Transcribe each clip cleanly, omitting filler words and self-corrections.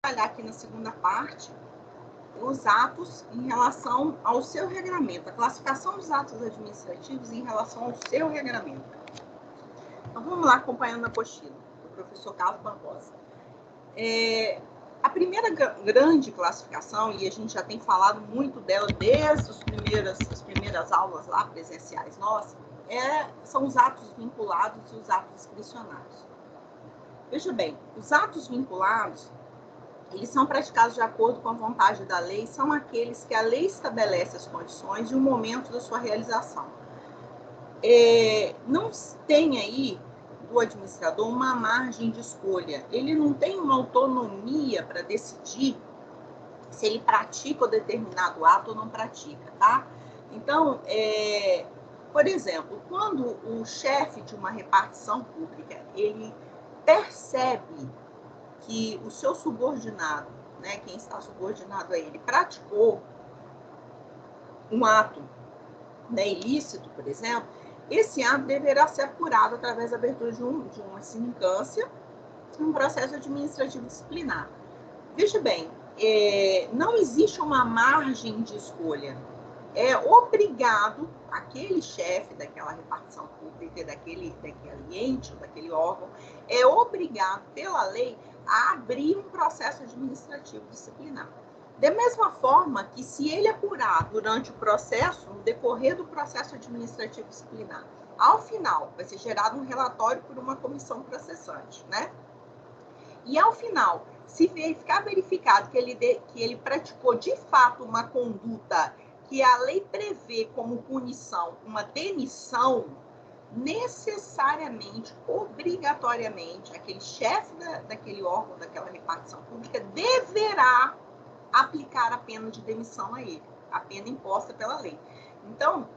detalhar aqui na segunda parte os atos em relação ao seu regramento, a classificação dos atos administrativos em relação ao seu regramento. Então, vamos lá, acompanhando a apostila do professor Carlos Barbosa. A primeira grande classificação, e a gente já tem falado muito dela desde as primeiras aulas lá presenciais nossas, são os atos vinculados e os atos discricionários. Veja bem, os atos vinculados, eles são praticados de acordo com a vontade da lei, são aqueles que a lei estabelece as condições e o momento da sua realização. Não tem aí do administrador uma margem de escolha. Ele não tem uma autonomia para decidir se ele pratica o determinado ato ou não pratica, tá? Então, por exemplo, quando o chefe de uma repartição pública, ele percebe que o seu subordinado, né, quem está subordinado a ele, praticou um ato, né, ilícito, por exemplo, esse ato deverá ser apurado através da abertura de uma sindicância, um processo administrativo disciplinar. Veja bem, não existe uma margem de escolha. É obrigado aquele chefe daquela repartição pública, daquele ente, daquele órgão, é obrigado pela lei a abrir um processo administrativo disciplinar. Da mesma forma que se ele apurar durante o processo, no decorrer do processo administrativo disciplinar, ao final vai ser gerado um relatório por uma comissão processante, né? E ao final, se ficar verificado que ele praticou de fato uma conduta que a lei prevê como punição uma demissão, necessariamente, obrigatoriamente, aquele chefe daquele órgão, daquela repartição pública, deverá aplicar a pena de demissão a ele, a pena imposta pela lei. Então,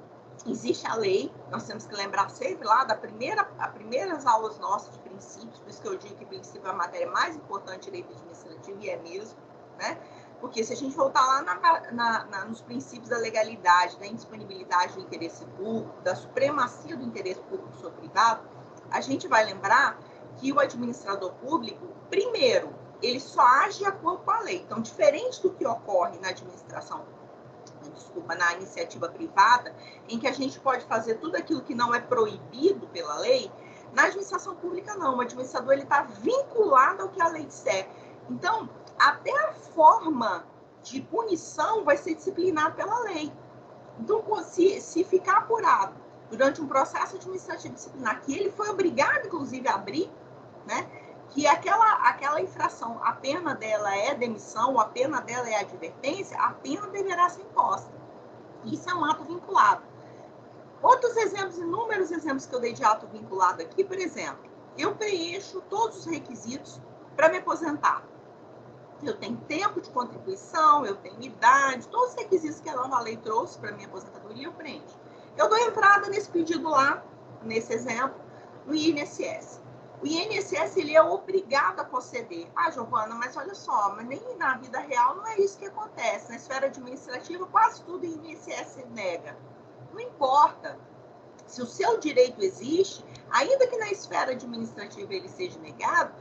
existe a lei, nós temos que lembrar sempre lá das primeiras aulas nossas de princípios, por isso que eu digo que princípio é a matéria mais importante de direito administrativo, e é mesmo, né? Porque se a gente voltar lá nos princípios da legalidade, da indisponibilidade do interesse público, da supremacia do interesse público sobre o privado, a gente vai lembrar que o administrador público, primeiro, ele só age de acordo com a lei. Então, diferente do que ocorre na na iniciativa privada, em que a gente pode fazer tudo aquilo que não é proibido pela lei, na administração pública não. O administrador está vinculado ao que a lei disser. Então, até a forma de punição vai ser disciplinada pela lei. Então, se ficar apurado durante um processo administrativo disciplinar, que ele foi obrigado, inclusive, a abrir, né, que aquela infração, a pena dela é demissão, a pena dela é advertência, a pena deverá ser imposta. Isso é um ato vinculado. Outros exemplos, inúmeros exemplos que eu dei de ato vinculado aqui, por exemplo, eu preencho todos os requisitos para me aposentar. Eu tenho tempo de contribuição, eu tenho idade, todos os requisitos que a nova lei trouxe para minha aposentadoria, eu preencho. Eu dou entrada nesse pedido lá, nesse exemplo, no INSS. O INSS, ele é obrigado a conceder. Ah, Giovana, mas olha só, mas nem na vida real não é isso que acontece. Na esfera administrativa, quase tudo o INSS nega. Não importa. Se o seu direito existe, ainda que na esfera administrativa ele seja negado,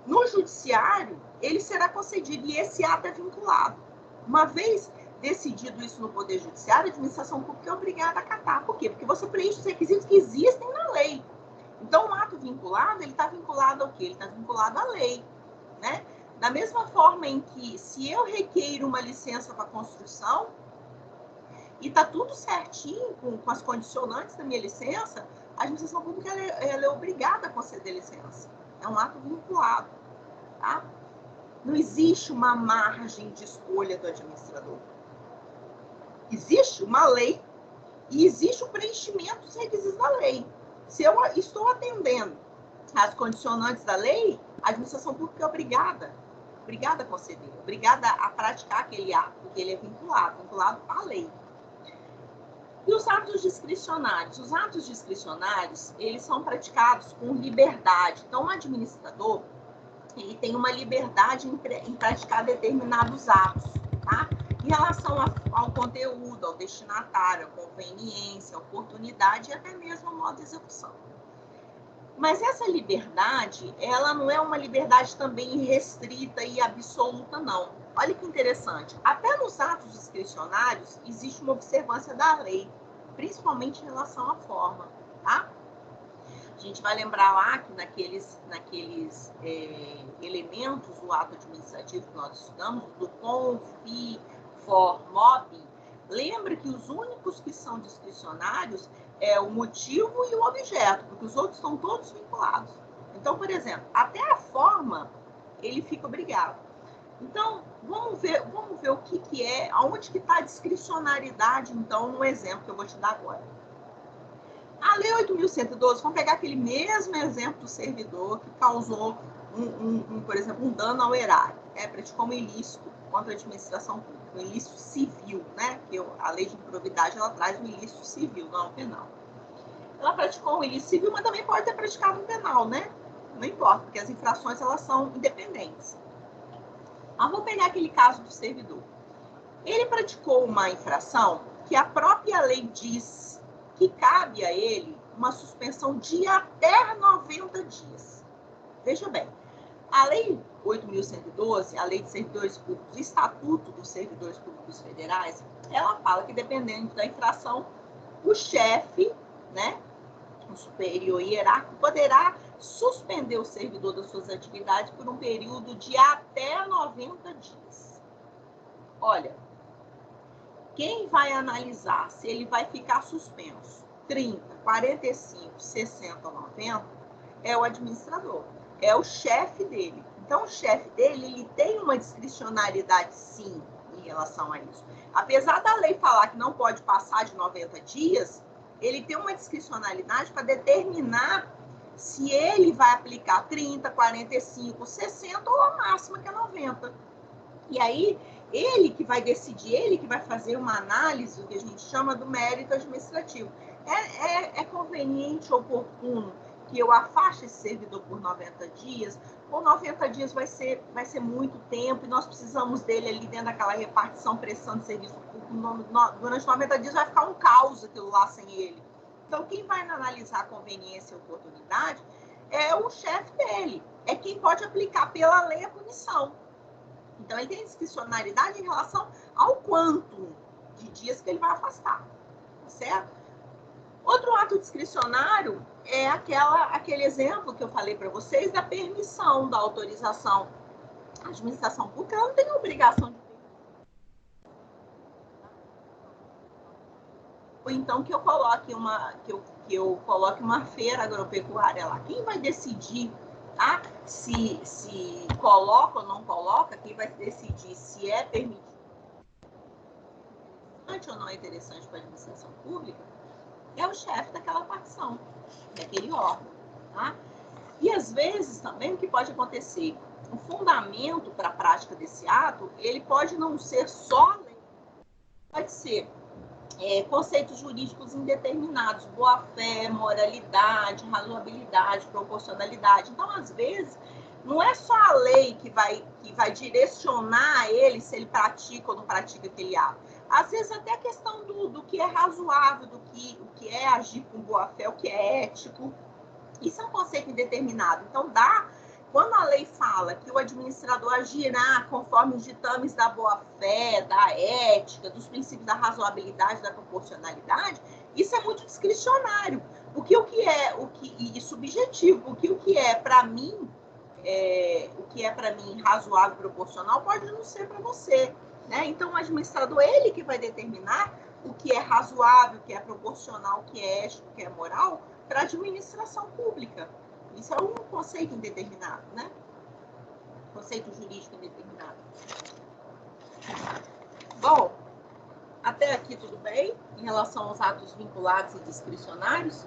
no judiciário, ele será concedido e esse ato é vinculado. Uma vez decidido isso no Poder Judiciário, a administração pública é obrigada a acatar. Por quê? Porque você preenche os requisitos que existem na lei. Então, o ato vinculado, ele está vinculado ao quê? Ele está vinculado à lei, né? Da mesma forma em que, se eu requeiro uma licença para construção, e está tudo certinho com as condicionantes da minha licença, a administração pública ela é obrigada a conceder licença. É um ato vinculado, tá? Não existe uma margem de escolha do administrador. Existe uma lei e existe o preenchimento dos requisitos da lei. Se eu estou atendendo às condicionantes da lei, a administração pública é obrigada a conceder, obrigada a praticar aquele ato, porque ele é vinculado à lei. E os atos discricionários? Os atos discricionários, eles são praticados com liberdade. Então, o administrador, ele tem uma liberdade em praticar determinados atos, tá? Em relação ao conteúdo, ao destinatário, à conveniência, à oportunidade e até mesmo ao modo de execução. Mas essa liberdade, ela não é uma liberdade também restrita e absoluta, não. Olha que interessante. Até nos atos discricionários existe uma observância da lei, principalmente em relação à forma, tá? A gente vai lembrar lá que naqueles elementos do ato administrativo que nós estudamos, do confi, for, mob, lembra que os únicos que são discricionários é o motivo e o objeto, porque os outros estão todos vinculados. Então, por exemplo, até a forma, ele fica obrigado. Então, vamos ver o que é, aonde que está a discricionariedade, então, no exemplo que eu vou te dar agora. A Lei 8.112, vamos pegar aquele mesmo exemplo do servidor que causou, por exemplo, um dano ao erário, praticou um ilícito contra a administração pública, um ilícito civil, né? Porque a lei de improbidade, ela traz um ilícito civil, não um penal. Ela praticou um ilícito civil, mas também pode ter praticado um penal, né? Não importa, porque as infrações, elas são independentes. Mas vamos pegar aquele caso do servidor. Ele praticou uma infração que a própria lei diz que cabe a ele uma suspensão de até 90 dias. Veja bem, a Lei 8.112, a Lei de Servidores Públicos, o Estatuto dos Servidores Públicos Federais, ela fala que, dependendo da infração, o chefe, né, o superior hierárquico, poderá suspender o servidor das suas atividades por um período de até 90 dias. Olha, quem vai analisar se ele vai ficar suspenso 30, 45, 60 ou 90 é o administrador, é o chefe dele. Então, o chefe dele, ele tem uma discricionariedade, sim, em relação a isso. Apesar da lei falar que não pode passar de 90 dias, ele tem uma discricionalidade para determinar se ele vai aplicar 30, 45, 60 ou a máxima, que é 90. E aí, ele que vai decidir, ele que vai fazer uma análise, o que a gente chama do mérito administrativo. É conveniente, oportuno que eu afaste esse servidor por 90 dias, ou 90 dias vai ser muito tempo, e nós precisamos dele ali dentro daquela repartição, prestando serviço público. Durante 90 dias vai ficar um caos aquilo lá sem ele. Então, quem vai analisar a conveniência e a oportunidade é o chefe dele, é quem pode aplicar pela lei a punição. Então, ele tem discricionariedade em relação ao quanto de dias que ele vai afastar, certo? Outro ato discricionário é aquele exemplo que eu falei para vocês da permissão, da autorização. A administração pública não tem obrigação de ou então que eu coloque uma feira agropecuária lá. Quem vai decidir, tá? Se coloca ou não coloca, quem vai decidir se é permitido ou não é interessante para a administração pública é o chefe daquela partição, daquele órgão, tá? E às vezes também o que pode acontecer, o fundamento para a prática desse ato, ele pode não ser só lei, pode ser conceitos jurídicos indeterminados, boa-fé, moralidade, razoabilidade, proporcionalidade. Então, às vezes, não é só a lei que vai direcionar ele se ele pratica ou não pratica aquele ato. Às vezes, até a questão do que é razoável, o que é agir com boa-fé, o que é ético. Isso é um conceito indeterminado. Então, quando a lei fala que o administrador agirá conforme os ditames da boa-fé, da ética, dos princípios da razoabilidade, da proporcionalidade, isso é muito discricionário. Porque e subjetivo, porque o que é para mim, razoável e proporcional pode não ser para você, né? Então, o administrador, ele que vai determinar o que é razoável, o que é proporcional, o que é ético, o que é moral, para a administração pública. Isso é um conceito indeterminado, né? Conceito jurídico indeterminado. Bom, até aqui tudo bem em relação aos atos vinculados e discricionários?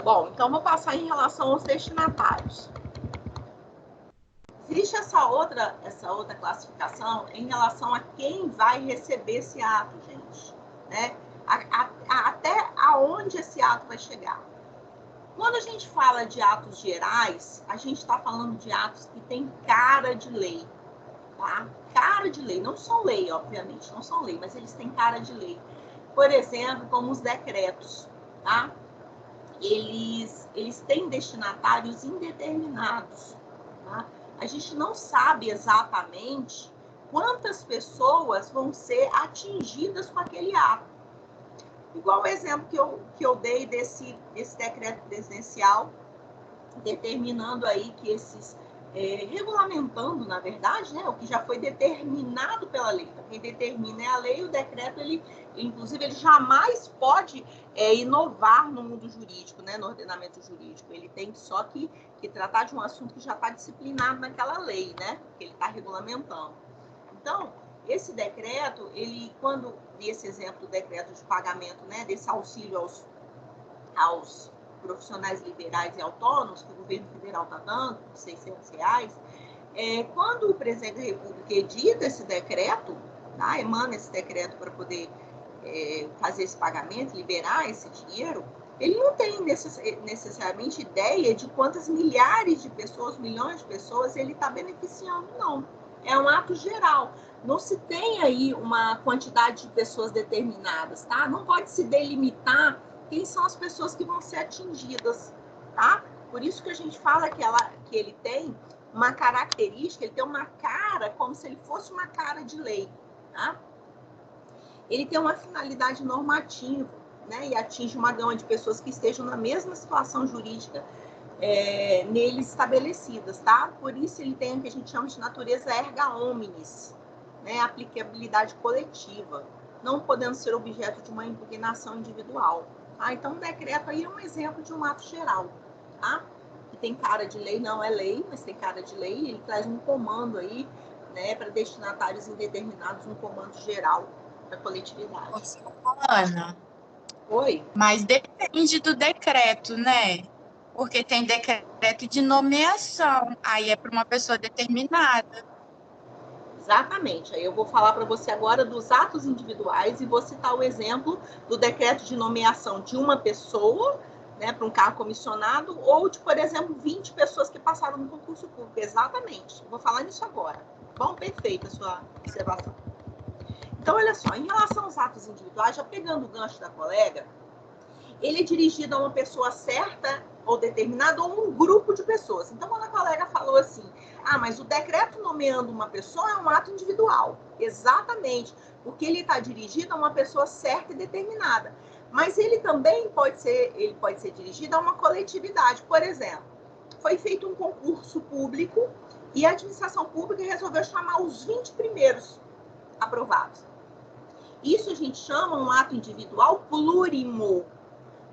Bom, então vou passar em relação aos destinatários. Existe essa outra classificação em relação a quem vai receber esse ato, gente, né? Até aonde esse ato vai chegar. Quando a gente fala de atos gerais, a gente está falando de atos que têm cara de lei, tá? Cara de lei, não são lei, obviamente, não são lei, mas eles têm cara de lei. Por exemplo, como os decretos, tá? Eles têm destinatários indeterminados, tá? A gente não sabe exatamente quantas pessoas vão ser atingidas com aquele ato. Igual o exemplo que eu dei desse decreto presidencial, determinando aí que esses... regulamentando, na verdade, né, o que já foi determinado pela lei. Então, quem determina é a lei, o decreto, inclusive, ele jamais pode inovar no mundo jurídico, né, no ordenamento jurídico. Ele tem só que tratar de um assunto que já está disciplinado naquela lei, né, que ele está regulamentando. Então, esse decreto, quando, nesse exemplo do decreto de pagamento, né, desse auxílio aos profissionais liberais e autônomos, que o governo federal está dando, de R$600, quando o presidente da República edita esse decreto, tá, emana esse decreto para poder fazer esse pagamento, liberar esse dinheiro, ele não tem necessariamente ideia de quantas milhares de pessoas, milhões de pessoas ele está beneficiando, não. É um ato geral. Não se tem aí uma quantidade de pessoas determinadas, tá? Não pode se delimitar quem são as pessoas que vão ser atingidas, tá? Por isso que a gente fala que ele tem uma característica, ele tem uma cara como se ele fosse uma cara de lei, tá? Ele tem uma finalidade normativa, né? E atinge uma gama de pessoas que estejam na mesma situação jurídica nele estabelecidas, tá? Por isso ele tem o que a gente chama de natureza erga omnes, né? Aplicabilidade coletiva, não podendo ser objeto de uma impugnação individual. Tá? Então, o decreto aí é um exemplo de um ato geral, tá? Que tem cara de lei, não é lei, mas tem cara de lei, ele traz um comando aí, né, para destinatários indeterminados, um comando geral da coletividade. Ana, Oi? mas depende do decreto, né? Porque tem decreto de nomeação, aí é para uma pessoa determinada. Exatamente. Aí eu vou falar para você agora dos atos individuais e vou citar o exemplo do decreto de nomeação de uma pessoa, né, para um cargo comissionado, ou de, por exemplo, 20 pessoas que passaram no concurso público. Exatamente. Vou falar nisso agora. Bom, perfeita a sua observação. Então, olha só, em relação aos atos individuais, já pegando o gancho da colega, ele é dirigido a uma pessoa certa ou determinada ou um grupo de pessoas. Então, quando a colega falou assim, mas o decreto nomeando uma pessoa é um ato individual. Exatamente, porque ele está dirigido a uma pessoa certa e determinada. Mas ele também pode ser dirigido a uma coletividade. Por exemplo, foi feito um concurso público e a administração pública resolveu chamar os 20 primeiros aprovados. Isso a gente chama um ato individual plurimo,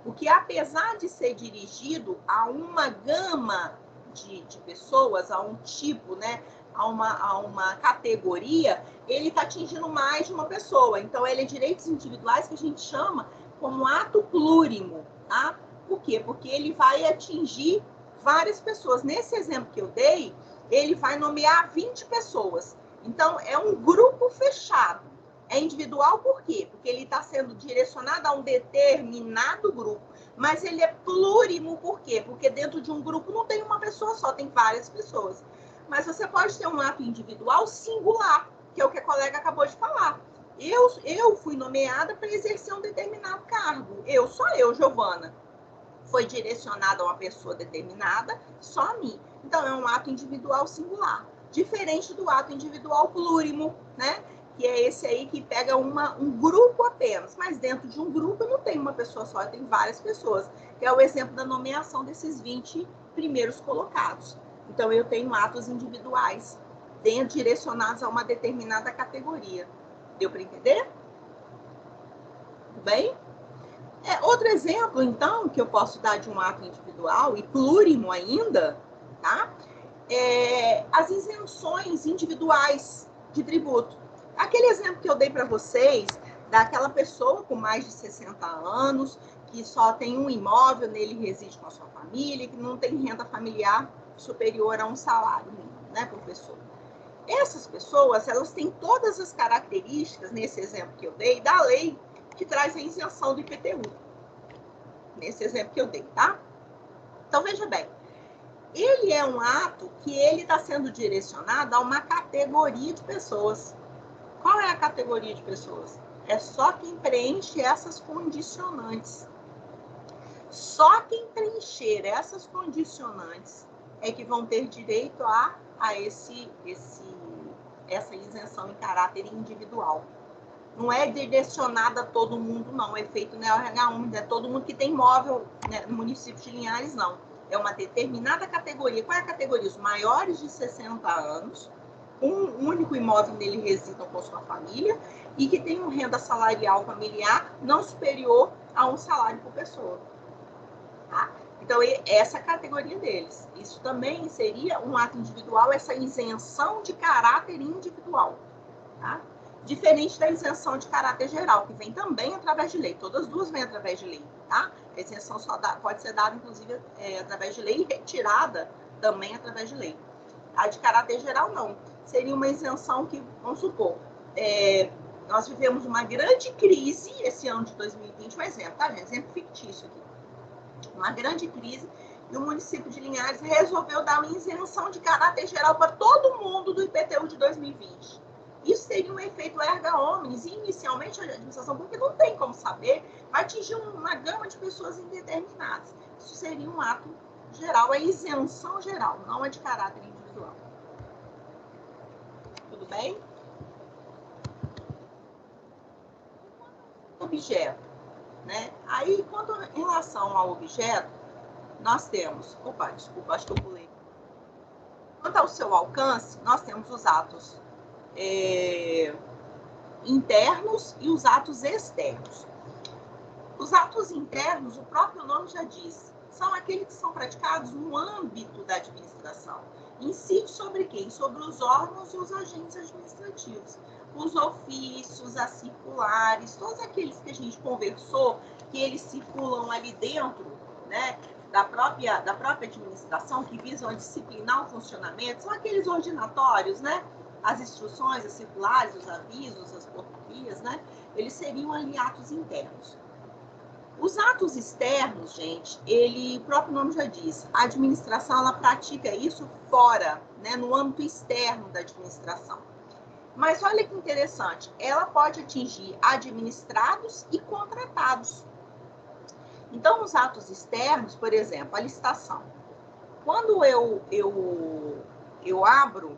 porque apesar de ser dirigido a uma gama de pessoas, a um tipo, né, a uma categoria, ele está atingindo mais de uma pessoa. Então, ele é direitos individuais que a gente chama como ato plurimo, tá? Por quê? Porque ele vai atingir várias pessoas. Nesse exemplo que eu dei, ele vai nomear 20 pessoas. Então, é um grupo fechado. É individual por quê? Porque ele está sendo direcionado a um determinado grupo. Mas ele é plurimo por quê? Porque dentro de um grupo não tem uma pessoa só, tem várias pessoas. Mas você pode ter um ato individual singular, que é o que a colega acabou de falar. Eu fui nomeada para exercer um determinado cargo. Só eu, Giovana. Foi direcionada a uma pessoa determinada, só a mim. Então, é um ato individual singular. Diferente do ato individual plurimo, né? Que é esse aí que pega um grupo apenas. Mas dentro de um grupo não tem uma pessoa só, tem várias pessoas. Que é o exemplo da nomeação desses 20 primeiros colocados. Então, eu tenho atos individuais direcionados a uma determinada categoria. Deu para entender? Tudo bem? Outro exemplo, então, que eu posso dar de um ato individual e plurimo ainda, tá? As isenções individuais de tributo. Aquele exemplo que eu dei para vocês, daquela pessoa com mais de 60 anos, que só tem um imóvel, nele reside com a sua família, que não tem renda familiar superior a um salário mínimo, né, professor? Essas pessoas, elas têm todas as características, nesse exemplo que eu dei, da lei que traz a isenção do IPTU. Nesse exemplo que eu dei, tá? Então, veja bem. Ele é um ato que ele está sendo direcionado a uma categoria de pessoas. Qual é a categoria de pessoas? É só quem preenche essas condicionantes. Só quem preencher essas condicionantes é que vão ter direito a essa isenção em caráter individual. Não é direcionada a todo mundo, não. É feito na RH1, é todo mundo que tem imóvel, né, no município de Linhares, não. É uma determinada categoria. Qual é a categoria? Os maiores de 60 anos, um único imóvel nele residam com sua família e que tem uma renda salarial familiar não superior a um salário por pessoa. Tá? Então, essa é a categoria deles. Isso também seria um ato individual, essa isenção de caráter individual. Tá? Diferente da isenção de caráter geral, que vem também através de lei. Todas as duas vêm através de lei. Tá? A isenção pode ser dada, inclusive, através de lei e retirada também através de lei. A de caráter geral, não. Seria uma isenção que, vamos supor, nós vivemos uma grande crise esse ano de 2020, um exemplo, tá, gente? Exemplo fictício aqui. Uma grande crise, e o município de Linhares resolveu dar uma isenção de caráter geral para todo mundo do IPTU de 2020. Isso seria um efeito erga omnes, e inicialmente a administração pública não tem como saber, vai atingir uma gama de pessoas indeterminadas. Isso seria um ato geral, a isenção geral, não é de caráter individual. Tudo bem? Objeto, né? Aí, em relação ao objeto, nós temos... Opa, desculpa, acho que eu pulei. Quanto ao seu alcance, nós temos os atos internos e os atos externos. Os atos internos, o próprio nome já diz, são aqueles que são praticados no âmbito da administração. Incide sobre quem? Sobre os órgãos e os agentes administrativos. Os ofícios, as circulares, todos aqueles que a gente conversou, que eles circulam ali dentro, né, da própria administração, que visam disciplinar o funcionamento, são aqueles ordinatórios, né? As instruções, as circulares, os avisos, as portarias, né? Eles seriam ali atos internos. Os atos externos, gente, o próprio nome já diz, a administração, ela pratica isso fora, né, no âmbito externo da administração. Mas olha que interessante, ela pode atingir administrados e contratados. Então, os atos externos, por exemplo, a licitação. Quando eu abro,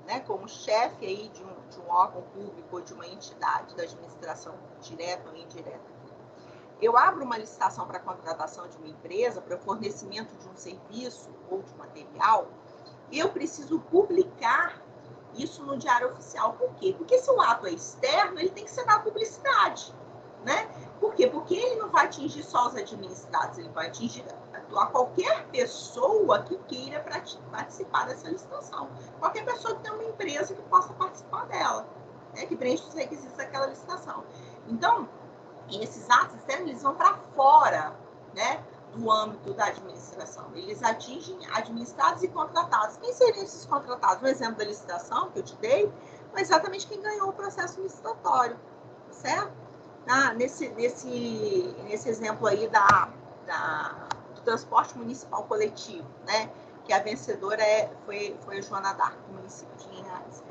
né, como chefe aí de um órgão público ou de uma entidade da administração direta ou indireta, eu abro uma licitação para a contratação de uma empresa, para o fornecimento de um serviço ou de material, eu preciso publicar isso no Diário Oficial. Por quê? Porque se o ato é externo, ele tem que ser dado publicidade, né? Por quê? Porque ele não vai atingir só os administrados, ele vai atingir a qualquer pessoa que queira participar dessa licitação. Qualquer pessoa que tenha uma empresa que possa participar dela, né? Que preenche os requisitos daquela licitação. Então, esses atos externos, eles vão para fora, né, do âmbito da administração. Eles atingem administrados e contratados. Quem seriam esses contratados? No exemplo da licitação que eu te dei, é exatamente quem ganhou o processo licitatório, certo? Nesse exemplo aí do transporte municipal coletivo, né, que a vencedora foi a Joana D'Arc, do município de Linhares.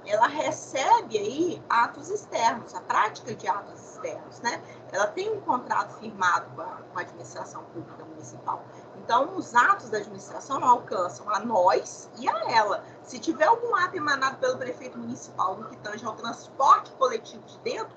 Ela recebe aí atos externos, a prática de atos externos, né? Ela tem um contrato firmado com a administração pública municipal. Então, os atos da administração alcançam a nós e a ela. Se tiver algum ato emanado pelo prefeito municipal no que tange ao transporte coletivo de dentro,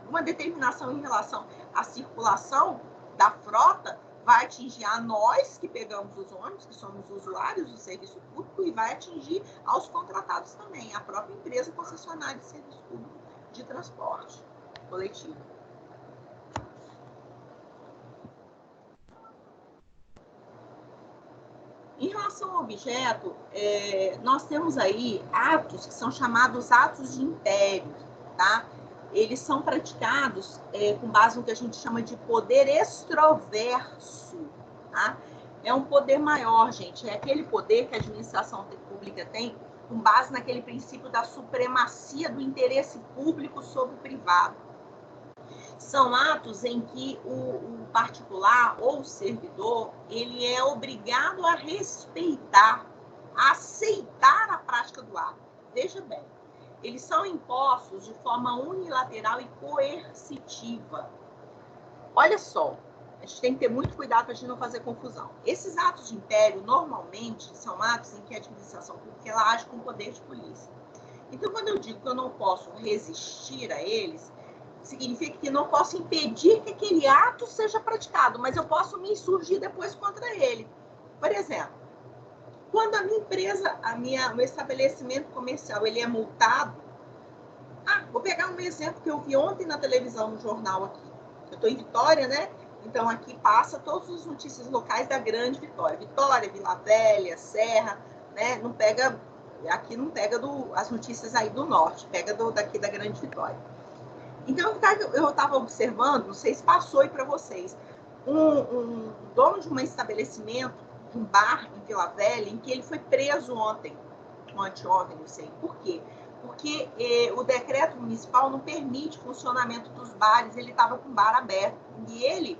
uma determinação em relação à circulação da frota, vai atingir a nós que pegamos os ônibus, que somos usuários do serviço público, e vai atingir aos contratados também, a própria empresa concessionária de serviço público de transporte coletivo. Em relação ao objeto, nós temos aí atos que são chamados atos de império, tá? Eles são praticados com base no que a gente chama de poder extroverso, tá? É um poder maior, gente. É aquele poder que a administração pública tem com base naquele princípio da supremacia do interesse público sobre o privado. São atos em que o particular ou o servidor, ele é obrigado a respeitar, a aceitar a prática do ato. Veja bem, eles são impostos de forma unilateral e coercitiva. Olha só, A gente tem que ter muito cuidado para a gente não fazer confusão. Esses atos de império, normalmente, são atos em que a administração pública ela age com poder de polícia. Então, quando eu digo que eu não posso resistir a eles, significa que não posso impedir que aquele ato seja praticado, mas eu posso me insurgir depois contra ele. Por exemplo, quando a minha empresa, meu estabelecimento comercial, ele é multado, vou pegar um exemplo que eu vi ontem na televisão, no jornal aqui. Eu estou em Vitória, né? Então, aqui passa todas as notícias locais da Grande Vitória. Vitória, Vila Velha, Serra, né? Não pega, aqui não pega as notícias aí do norte, pega daqui da Grande Vitória. Então, eu estava observando, não sei se passou aí para vocês, um dono de um estabelecimento, de um bar em Vila Velha, em que ele foi preso ontem, ou anteontem, não sei. Por quê? Porque o decreto municipal não permite o funcionamento dos bares, ele estava com o bar aberto. E ele,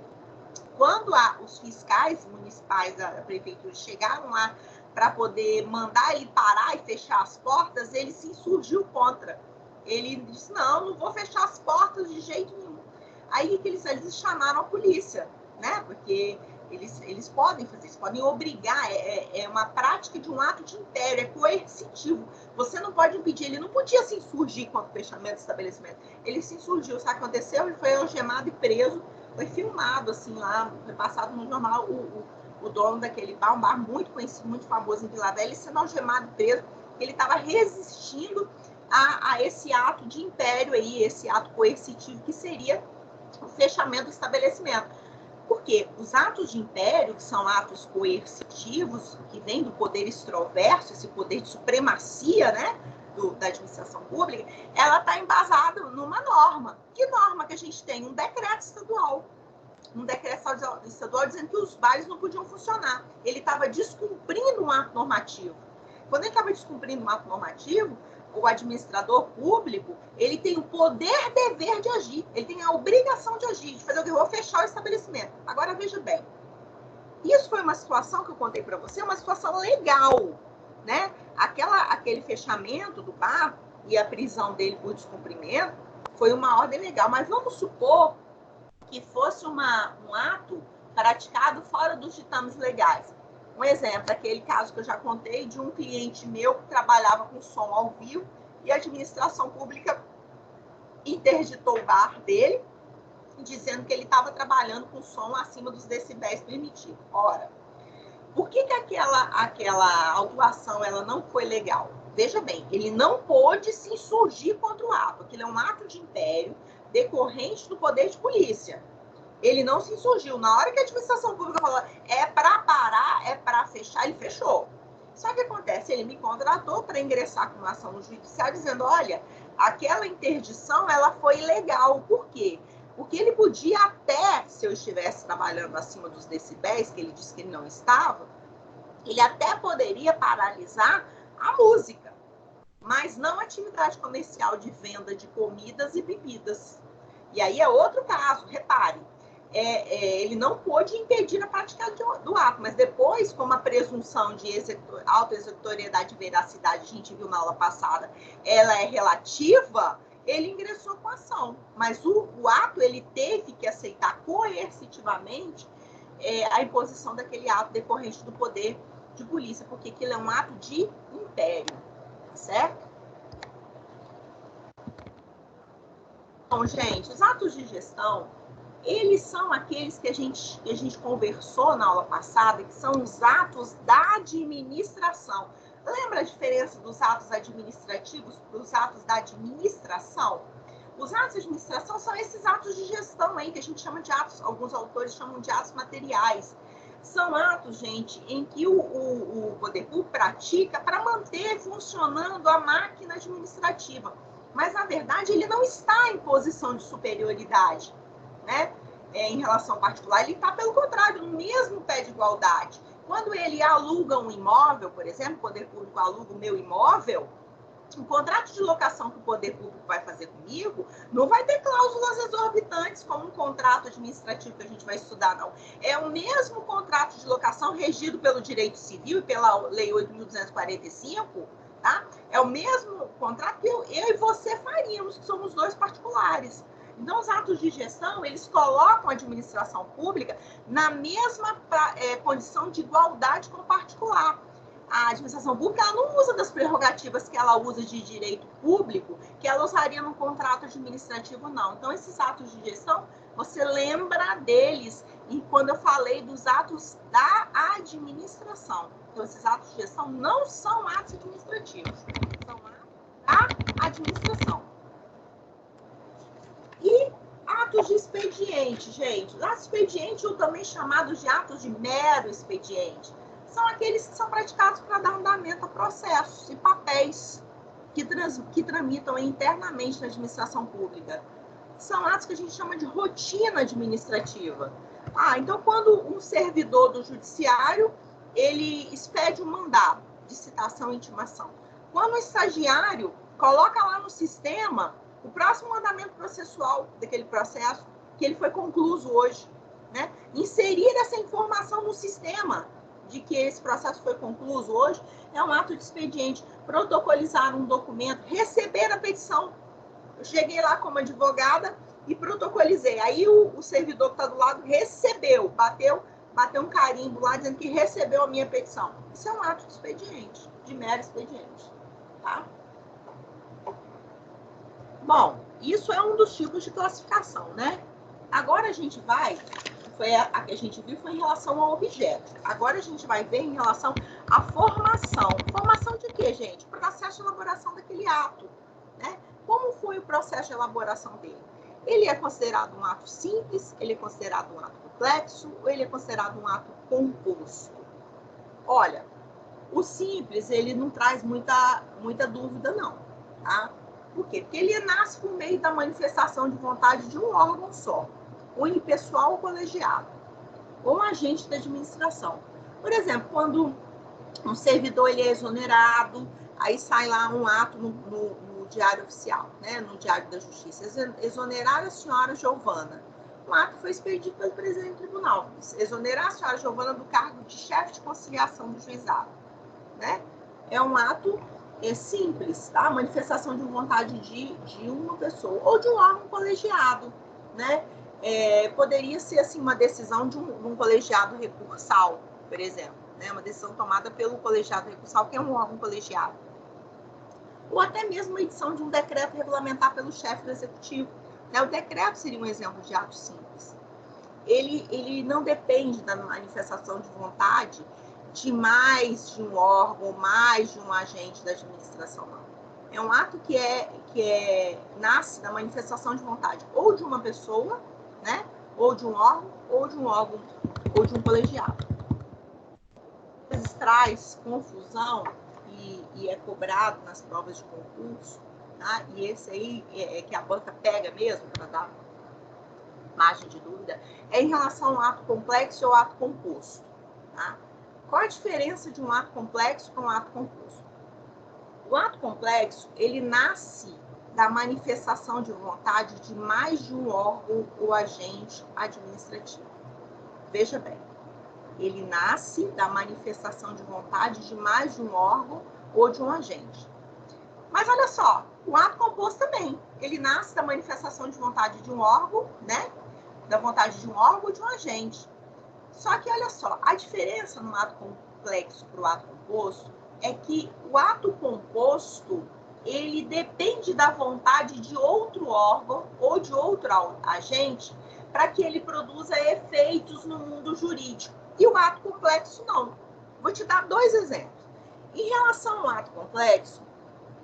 quando os fiscais municipais da prefeitura chegaram lá para poder mandar ele parar e fechar as portas, ele se insurgiu contra. Ele disse, não vou fechar as portas de jeito nenhum. Aí que eles chamaram a polícia, né? Porque eles podem fazer isso, podem obrigar, é uma prática de um ato de império, é coercitivo. Você não pode impedir, ele não podia se insurgir contra o fechamento do estabelecimento. Ele se insurgiu, sabe o que aconteceu? Ele foi algemado e preso, foi filmado assim lá, foi passado no jornal, o dono daquele bar, um bar muito conhecido, muito famoso em Vila Velha, sendo algemado e preso, ele estava resistindo a esse ato de império aí, esse ato coercitivo que seria o fechamento do estabelecimento. Porque os atos de império, que são atos coercitivos, que vêm do poder extroverso, esse poder de supremacia, né, da administração pública, ela está embasada numa norma. Que norma que a gente tem? Um decreto estadual. Um decreto estadual dizendo que os bares não podiam funcionar. Ele estava descumprindo um ato normativo. Quando ele estava descumprindo um ato normativo, o administrador público, ele tem o poder, dever de agir. Ele tem a obrigação de agir, de fazer o que? Eu vou fechar o estabelecimento. Agora, veja bem. Isso foi uma situação que eu contei para você, uma situação legal, né? Aquele fechamento do bar e a prisão dele por descumprimento foi uma ordem legal. Mas vamos supor que fosse um ato praticado fora dos ditames legais. Um exemplo, aquele caso que eu já contei de um cliente meu que trabalhava com som ao vivo e a administração pública interditou o bar dele, dizendo que ele estava trabalhando com som acima dos decibéis permitidos. Ora, por que aquela autuação ela não foi legal? Veja bem, ele não pôde se insurgir contra o ato. Aquilo é um ato de império decorrente do poder de polícia. Ele não se insurgiu. Na hora que a administração pública falou é para parar, é para fechar, ele fechou. Só que acontece, ele me contratou para ingressar com uma ação no judiciário dizendo, olha, aquela interdição ela foi ilegal. Por quê? Porque ele podia até, se eu estivesse trabalhando acima dos decibéis, que ele disse que ele não estava, ele até poderia paralisar a música, mas não a atividade comercial de venda de comidas e bebidas. E aí é outro caso, repare. Ele não pôde impedir a prática do ato, mas depois, como a presunção de autoexecutoriedade e veracidade, a gente viu na aula passada, ela é relativa, ele ingressou com a ação. Mas o ato, ele teve que aceitar coercitivamente a imposição daquele ato decorrente do poder de polícia, porque aquilo é um ato de império, certo? Então, gente, os atos de gestão, eles são aqueles que a gente conversou na aula passada, que são os atos da administração. Lembra a diferença dos atos administrativos para os atos da administração? Os atos de administração são esses atos de gestão aí, que a gente chama de atos, alguns autores chamam de atos materiais. São atos, gente, em que o poder público pratica para manter funcionando a máquina administrativa. Mas, na verdade, ele não está em posição de superioridade, né? Em relação ao particular, ele está, pelo contrário, no mesmo pé de igualdade. Quando ele aluga um imóvel, por exemplo, o poder público aluga o meu imóvel, o contrato de locação que o poder público vai fazer comigo não vai ter cláusulas exorbitantes como um contrato administrativo que a gente vai estudar, não. É o mesmo contrato de locação regido pelo direito civil e pela Lei 8.245, tá? É o mesmo contrato que eu e você faríamos, que somos dois particulares. Então, os atos de gestão, eles colocam a administração pública na mesma condição de igualdade com o particular. A administração pública ela não usa das prerrogativas que ela usa de direito público, que ela usaria num contrato administrativo, não. Então, esses atos de gestão, você lembra deles quando eu falei dos atos da administração. Então, esses atos de gestão não são atos administrativos, são atos da administração. E atos de expediente, gente. Atos de expediente, ou também chamados de atos de mero expediente, são aqueles que são praticados para dar andamento a processos e papéis que tramitam internamente na administração pública. São atos que a gente chama de rotina administrativa. Então, quando um servidor do judiciário, ele expede um mandado de citação e intimação. Quando o estagiário coloca lá no sistema o próximo andamento processual daquele processo, que ele foi concluído hoje, né? Inserir essa informação no sistema de que esse processo foi concluído hoje é um ato de expediente. Protocolizar um documento, receber a petição. Eu cheguei lá como advogada e protocolizei. Aí o servidor que está do lado recebeu, bateu um carimbo lá dizendo que recebeu a minha petição. Isso é um ato de expediente, de mero expediente, tá? Bom, isso é um dos tipos de classificação, né? Agora a gente vai, a que a gente viu foi em relação ao objeto. Agora a gente vai ver em relação à formação. Formação de quê, gente? Processo de elaboração daquele ato, né? Como foi o processo de elaboração dele? Ele é considerado um ato simples, ele é considerado um ato complexo, ou ele é considerado um ato composto? Olha, o simples, ele não traz muita dúvida, não, tá? Por quê? Porque ele nasce por meio da manifestação de vontade de um órgão só, unipessoal ou colegiado, ou um agente da administração. Por exemplo, quando um servidor ele é exonerado, aí sai lá um ato no Diário Oficial, né? No Diário da Justiça. Exonerar a senhora Giovana. Um ato foi expedido pelo presidente do tribunal. Exonerar a senhora Giovana do cargo de chefe de conciliação do juizado, né? É um ato simples, tá? Manifestação de vontade de uma pessoa ou de um órgão colegiado, né? Poderia ser assim uma decisão de um colegiado recursal, por exemplo, né? Uma decisão tomada pelo colegiado recursal, que é um órgão colegiado. Ou até mesmo a edição de um decreto regulamentar pelo chefe do executivo, né? O decreto seria um exemplo de ato simples. Ele não depende da manifestação de vontade de mais de um órgão, mais de um agente da administração, não. É um ato que nasce da manifestação de vontade ou de uma pessoa, né? Ou de um órgão, ou de um colegiado. Às vezes traz confusão e é cobrado nas provas de concurso, tá? E esse aí é que a banca pega mesmo para dar margem de dúvida, é em relação ao ato complexo ou ato composto, tá? Qual a diferença de um ato complexo com um ato composto? O ato complexo, ele nasce da manifestação de vontade de mais de um órgão ou agente administrativo. Veja bem, ele nasce da manifestação de vontade de mais de um órgão ou de um agente. Mas olha só, o ato composto também, ele nasce da manifestação de vontade de um órgão, né? Da vontade de um órgão ou de um agente. Só que, olha só, a diferença no ato complexo para o ato composto é que o ato composto, ele depende da vontade de outro órgão ou de outro agente para que ele produza efeitos no mundo jurídico. E o ato complexo, não. Vou te dar 2 exemplos. Em relação ao ato complexo,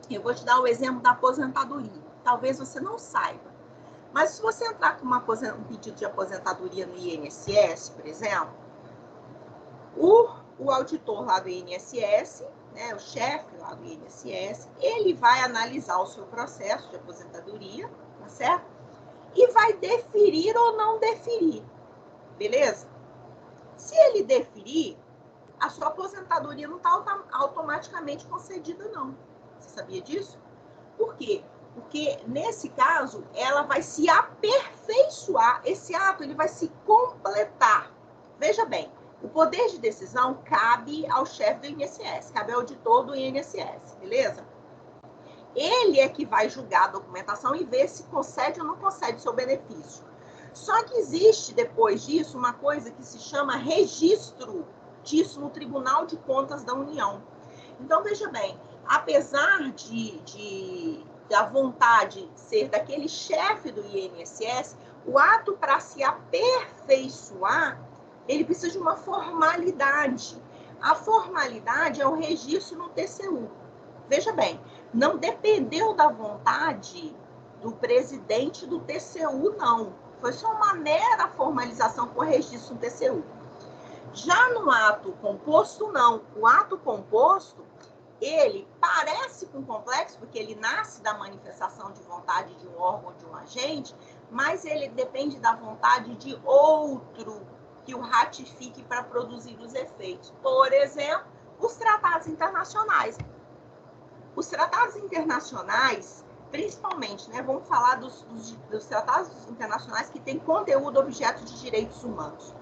eu vou te dar o exemplo da aposentadoria. Talvez você não saiba. Mas se você entrar com um pedido de aposentadoria no INSS, por exemplo, o auditor lá do INSS, né, o chefe lá do INSS, ele vai analisar o seu processo de aposentadoria, tá certo? E vai deferir ou não deferir, beleza? Se ele deferir, a sua aposentadoria não está automaticamente concedida, não. Você sabia disso? Por quê? Porque, nesse caso, ela vai se aperfeiçoar, esse ato ele vai se completar. Veja bem, o poder de decisão cabe ao chefe do INSS, cabe ao auditor do INSS, beleza? Ele é que vai julgar a documentação e ver se concede ou não concede o seu benefício. Só que existe, depois disso, uma coisa que se chama registro disso no Tribunal de Contas da União. Então, veja bem, apesar da vontade ser daquele chefe do INSS, o ato para se aperfeiçoar, ele precisa de uma formalidade. A formalidade é o registro no TCU. Veja bem, não dependeu da vontade do presidente do TCU, não. Foi só uma mera formalização com o registro no TCU. Já no ato composto, não. O ato composto, ele parece com complexo, porque ele nasce da manifestação de vontade de um órgão ou de um agente, mas ele depende da vontade de outro que o ratifique para produzir os efeitos. Por exemplo, os tratados internacionais. Os tratados internacionais, principalmente, né, vamos falar dos tratados internacionais que têm conteúdo objeto de direitos humanos.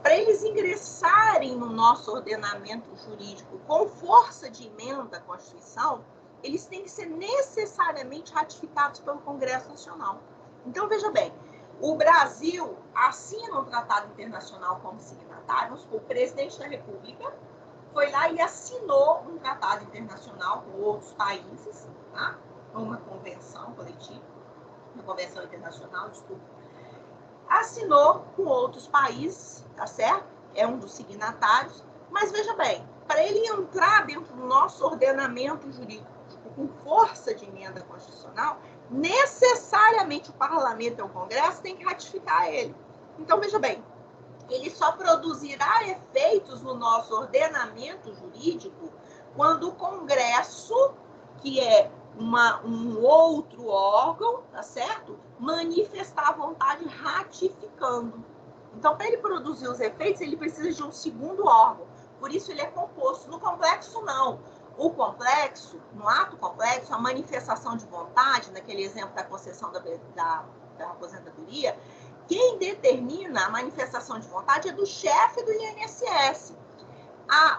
Para eles ingressarem no nosso ordenamento jurídico com força de emenda à Constituição, eles têm que ser necessariamente ratificados pelo Congresso Nacional. Então, veja bem, o Brasil assina um tratado internacional como signatário, o presidente da República foi lá e assinou um tratado internacional com outros países, tá? Uma convenção coletiva, uma convenção internacional, desculpa. Assinou com outros países, tá certo? É um dos signatários, mas veja bem, para ele entrar dentro do nosso ordenamento jurídico com força de emenda constitucional, necessariamente o parlamento e o Congresso têm que ratificar ele. Então, veja bem, ele só produzirá efeitos no nosso ordenamento jurídico quando o Congresso, que é um outro órgão, tá certo? Manifestar a vontade ratificando. Então, para ele produzir os efeitos, ele precisa de um segundo órgão. Por isso, ele é composto. No complexo, não. O complexo, no ato complexo, a manifestação de vontade, naquele exemplo da concessão da aposentadoria, quem determina a manifestação de vontade é do chefe do INSS.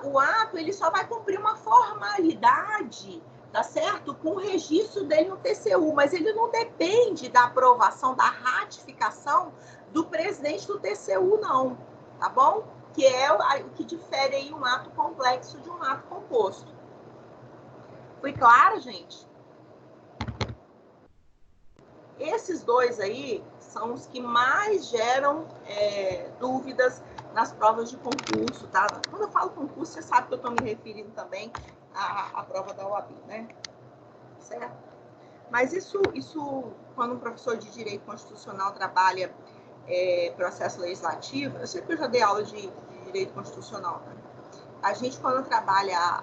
O ato ele só vai cumprir uma formalidade, tá certo? Com o registro dele no TCU, mas ele não depende da aprovação, da ratificação do presidente do TCU, não, tá bom? Que é o que difere aí um ato complexo de um ato composto. Foi claro, gente? Esses dois aí são os que mais geram dúvidas nas provas de concurso, tá? Quando eu falo concurso, você sabe que eu estou me referindo também à prova da OAB, né? Certo? Mas isso, quando um professor de Direito Constitucional trabalha processo legislativo, eu sei que eu já dei aula de Direito Constitucional, né? A gente, quando trabalha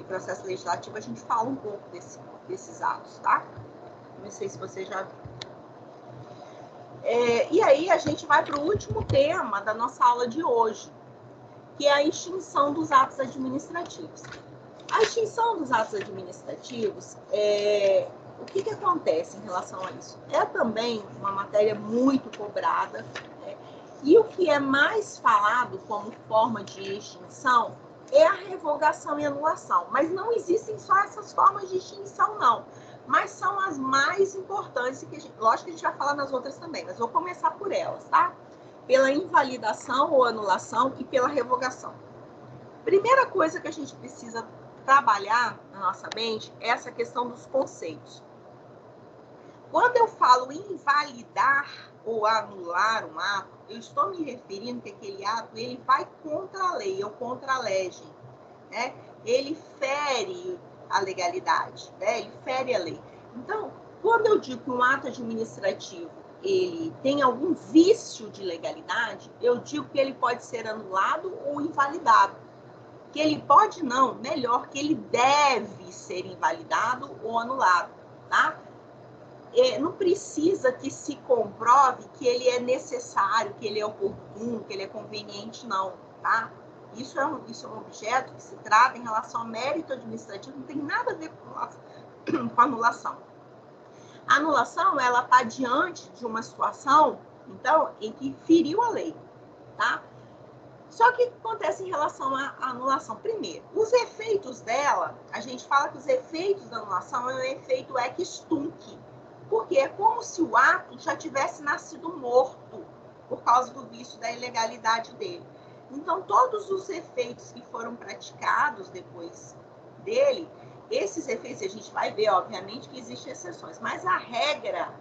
processo legislativo, a gente fala um pouco desses atos, tá? Não sei se você já viu. E aí a gente vai para o último tema da nossa aula de hoje, que é a extinção dos atos administrativos. A extinção dos atos administrativos, o que acontece em relação a isso? É também uma matéria muito cobrada, né? E o que é mais falado como forma de extinção é a revogação e anulação. Mas não existem só essas formas de extinção, não. Mas são as mais importantes, lógico que a gente vai falar nas outras também, mas vou começar por elas, tá? Pela invalidação ou anulação e pela revogação. Primeira coisa que a gente precisa trabalhar na nossa mente é essa questão dos conceitos. Quando eu falo invalidar ou anular um ato, eu estou me referindo que aquele ato ele vai contra a lei ou contra a legem, né? Ele fere a legalidade, né? Ele fere a lei. Então, quando eu digo que um ato administrativo ele tem algum vício de legalidade, eu digo que ele pode ser anulado ou invalidado. Que ele pode não, melhor, que ele deve ser invalidado ou anulado, tá? Não precisa que se comprove que ele é necessário, que ele é oportuno, que ele é conveniente, não, tá? Isso é um objeto que se trata em relação ao mérito administrativo, não tem nada a ver com anulação. A anulação, ela está diante de uma situação, então, em que feriu a lei, tá? Só que o que acontece em relação à anulação? Primeiro, os efeitos dela, a gente fala que os efeitos da anulação é um efeito ex tunc, porque é como se o ato já tivesse nascido morto por causa do vício da ilegalidade dele. Então, todos os efeitos que foram praticados depois dele, esses efeitos a gente vai ver, obviamente, que existem exceções, mas a regra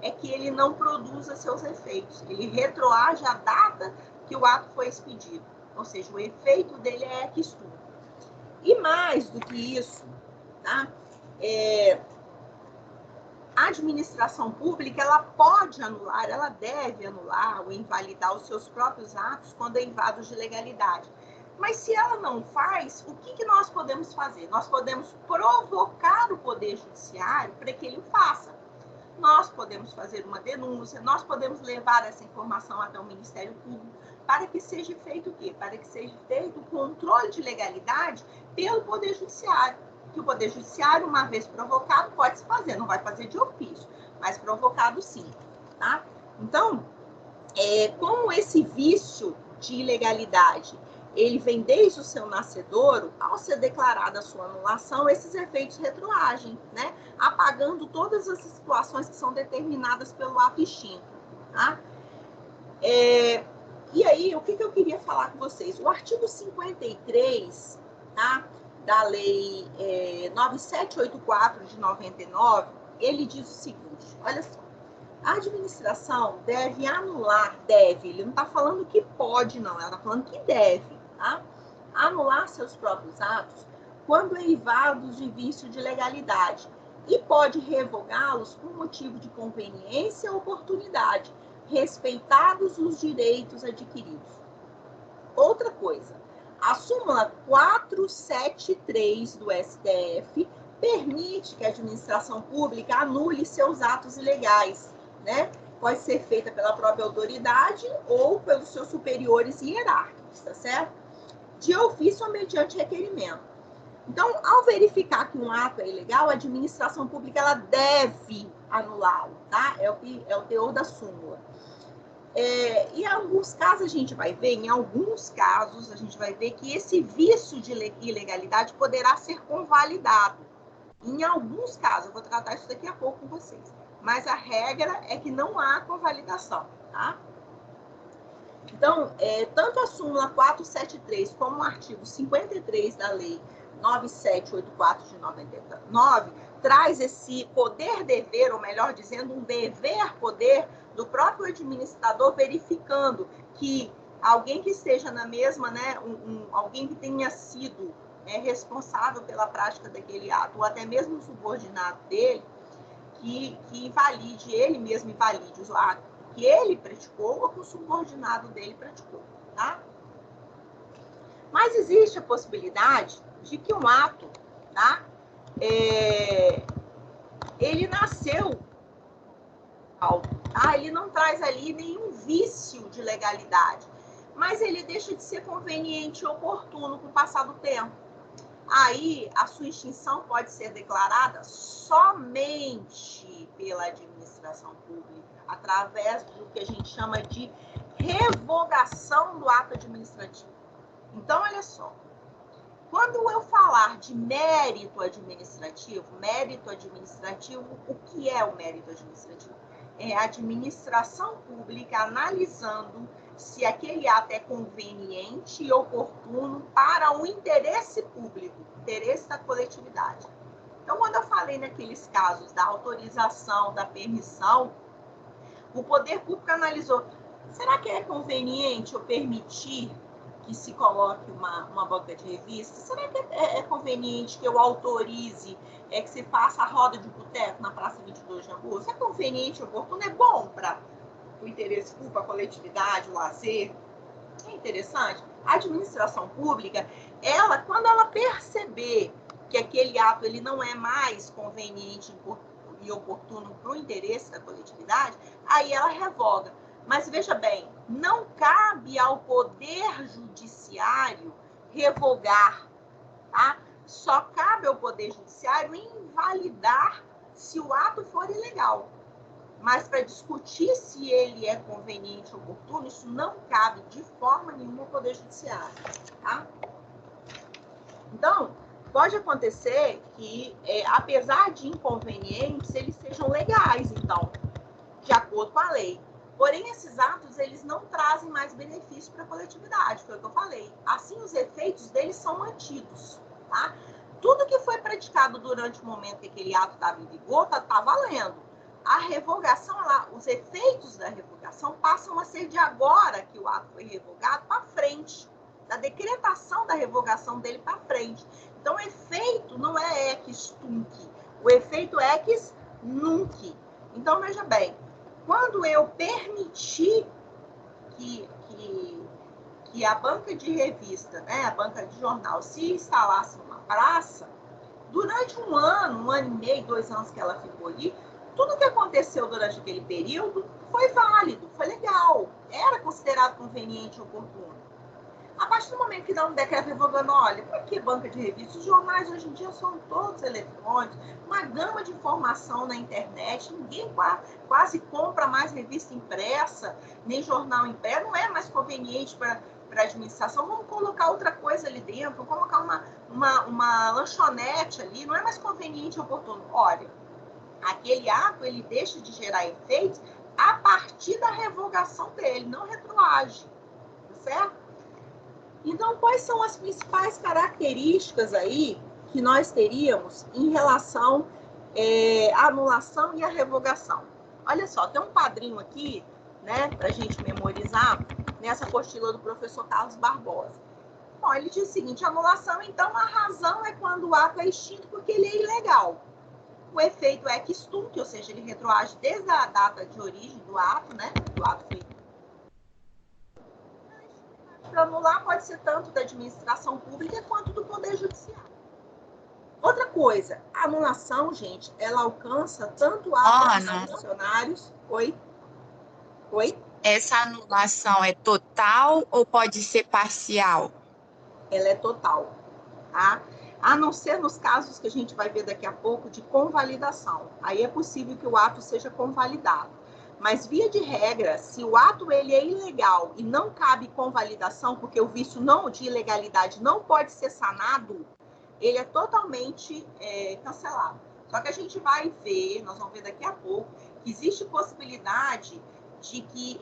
é que ele não produza seus efeitos, ele retroage a data que o ato foi expedido, ou seja, o efeito dele é ex tunc. E mais do que isso, tá? A administração pública, ela pode anular, ela deve anular ou invalidar os seus próprios atos quando é invado de legalidade. Mas se ela não faz, o que nós podemos fazer? Nós podemos provocar o Poder Judiciário para que ele o faça. Nós podemos fazer uma denúncia, nós podemos levar essa informação até o Ministério Público para que seja feito o quê? Para que seja feito o controle de legalidade pelo Poder Judiciário. Que o Poder Judiciário, uma vez provocado, pode se fazer, não vai fazer de ofício, mas provocado sim, tá? Então, como esse vício de ilegalidade, ele vem desde o seu nascedouro, ao ser declarada a sua anulação, esses efeitos retroagem, né? Apagando todas as situações que são determinadas pelo ato extinto, tá? E aí, o que eu queria falar com vocês? O artigo 53, tá? Da Lei 9784 de 99, ele diz o seguinte, olha só, a administração deve anular, ele não está falando que pode não, ela está falando que deve, tá? Anular seus próprios atos quando eivados de vício de legalidade e pode revogá-los por motivo de conveniência ou oportunidade, respeitados os direitos adquiridos. Outra coisa, a súmula 473 do STF permite que a administração pública anule seus atos ilegais, né? Pode ser feita pela própria autoridade ou pelos seus superiores hierárquicos, tá certo? De ofício ou mediante requerimento. Então, ao verificar que um ato é ilegal, a administração pública ela deve anulá-lo, tá? É o teor da súmula. E em alguns casos a gente vai ver, que esse vício de ilegalidade poderá ser convalidado. Em alguns casos, eu vou tratar isso daqui a pouco com vocês. Mas a regra é que não há convalidação, tá? Então, tanto a súmula 473 como o artigo 53 da Lei 9784 de 99 traz esse poder-dever, ou melhor dizendo, um dever-poder do próprio administrador, verificando que alguém que esteja na mesma, né, alguém que tenha sido responsável pela prática daquele ato, ou até mesmo um subordinado dele, que invalide, ele mesmo invalide o ato que ele praticou ou que o subordinado dele praticou, tá? Mas existe a possibilidade de que um ato, tá? Ele nasceu, tá? Ele não traz ali nenhum vício de legalidade, mas ele deixa de ser conveniente e oportuno com o passar do tempo. Aí, a sua extinção pode ser declarada somente pela administração pública, através do que a gente chama de revogação do ato administrativo. Então, olha só, quando eu falar de mérito administrativo, o que é o mérito administrativo? É a administração pública analisando se aquele ato é conveniente e oportuno para o interesse público, interesse da coletividade. Então, quando eu falei naqueles casos da autorização, da permissão, o poder público analisou, será que é conveniente eu permitir que se coloque uma banca de revista? Será que é conveniente que eu autorize que se faça a roda de boteco na Praça 22 de Agosto? É conveniente, oportuno, é bom para o interesse público, a coletividade, o lazer? É interessante. A administração pública, quando ela perceber que aquele ato ele não é mais conveniente e oportuno para o interesse da coletividade, aí ela revoga. Mas veja bem, não cabe ao Poder Judiciário revogar, tá? Só cabe ao Poder Judiciário invalidar se o ato for ilegal. Mas para discutir se ele é conveniente ou oportuno, isso não cabe de forma nenhuma ao Poder Judiciário, tá? Então, pode acontecer que, apesar de inconvenientes, eles sejam legais, então, de acordo com a lei. Porém, esses atos, eles não trazem mais benefício para a coletividade, foi o que eu falei. Assim, os efeitos deles são mantidos, tá? Tudo que foi praticado durante o momento que aquele ato estava em vigor, tá valendo. A revogação, os efeitos da revogação passam a ser de agora que o ato foi revogado para frente, da decretação da revogação dele para frente. Então, o efeito não é ex tunc, o efeito é ex nunc. Então, veja bem, quando eu permitir que a banca de revista, né, a banca de jornal, se instalasse numa praça, durante um ano e meio, 2 anos que ela ficou ali, tudo que aconteceu durante aquele período foi válido, foi legal, era considerado conveniente e oportuno. A partir do momento que dá um decreto revogando, olha, para que banca de revista? Os jornais hoje em dia são todos eletrônicos, uma gama de informação na internet, ninguém quase compra mais revista impressa, nem jornal impresso, não é mais conveniente para a administração, vamos colocar outra coisa ali dentro, vamos colocar uma lanchonete ali, não é mais conveniente e oportuno. Olha, aquele ato, ele deixa de gerar efeitos a partir da revogação dele, não retroage, tá certo? Então, quais são as principais características aí que nós teríamos em relação à anulação e à revogação? Olha só, tem um quadrinho aqui, né, para a gente memorizar, nessa apostila do professor Carlos Barbosa. Bom, ele diz o seguinte: anulação, então, a razão é quando o ato é extinto porque ele é ilegal. O efeito é ex tunc, ou seja, ele retroage desde a data de origem do ato, né? Do ato foi. Para anular pode ser tanto da administração pública quanto do Poder Judiciário. Outra coisa, a anulação, gente, ela alcança tanto atos funcionários. Oi? Essa anulação é total ou pode ser parcial? Ela é total, tá? A não ser nos casos que a gente vai ver daqui a pouco de convalidação. Aí é possível que o ato seja convalidado. Mas, via de regra, se o ato ele é ilegal e não cabe convalidação, porque o vício de ilegalidade não pode ser sanado, ele é totalmente cancelado. Só que a gente vai ver, nós vamos ver daqui a pouco, que existe possibilidade de que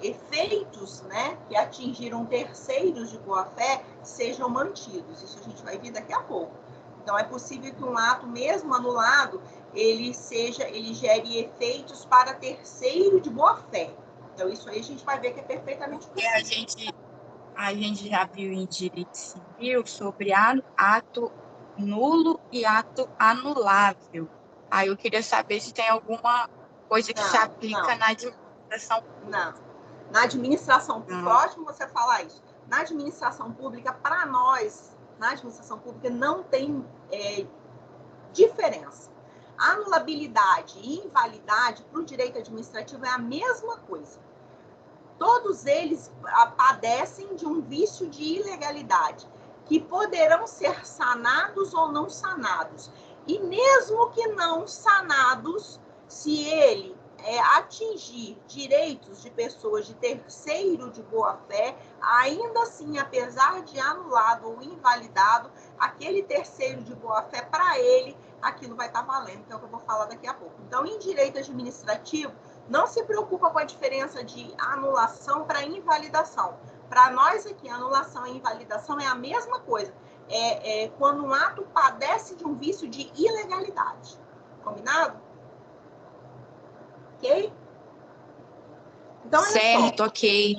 efeitos, né, que atingiram terceiros de boa-fé sejam mantidos. Isso a gente vai ver daqui a pouco. Então, é possível que um ato, mesmo anulado, ele gere efeitos para terceiro de boa-fé. Então, isso aí a gente vai ver que é perfeitamente possível. A gente já viu em direito civil sobre ato nulo e ato anulável. Aí eu queria saber se tem alguma coisa que se aplica na administração pública. Não. Na administração pública, ótimo você falar isso. Na administração pública, para nós, na administração pública, não tem diferença. Anulabilidade e invalidade para o direito administrativo é a mesma coisa. Todos eles padecem de um vício de ilegalidade, que poderão ser sanados ou não sanados. E mesmo que não sanados, se ele atingir direitos de pessoas de terceiro de boa-fé, ainda assim, apesar de anulado ou invalidado, aquele terceiro de boa-fé, para ele, aquilo vai estar valendo, que é o que eu vou falar daqui a pouco. Então, em direito administrativo, não se preocupa com a diferença de anulação para invalidação. Para nós aqui, anulação e invalidação é a mesma coisa. É quando um ato padece de um vício de ilegalidade. Combinado? Ok? Então, olha certo, só. ok.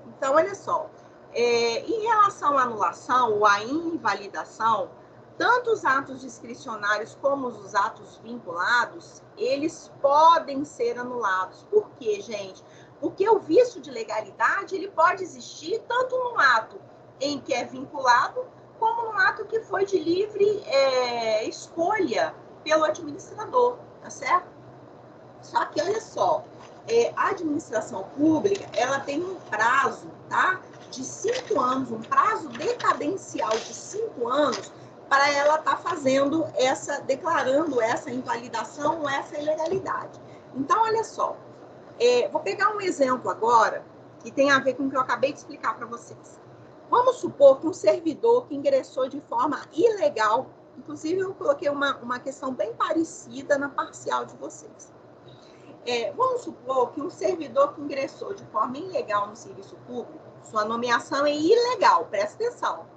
Então, olha só. Em relação à anulação ou à invalidação, tanto os atos discricionários como os atos vinculados, eles podem ser anulados. Por quê, gente? Porque o vício de legalidade, ele pode existir tanto num ato em que é vinculado, como num ato que foi de livre escolha pelo administrador, tá certo? Só que, olha só, a administração pública, ela tem um prazo, tá? De 5 anos, um prazo decadencial de 5 anos, para ela estar fazendo declarando essa invalidação ou essa ilegalidade. Então, olha só, vou pegar um exemplo agora que tem a ver com o que eu acabei de explicar para vocês. Vamos supor que um servidor que ingressou de forma ilegal, inclusive eu coloquei uma questão bem parecida na parcial de vocês. Vamos supor que um servidor que ingressou de forma ilegal no serviço público, sua nomeação é ilegal, presta atenção,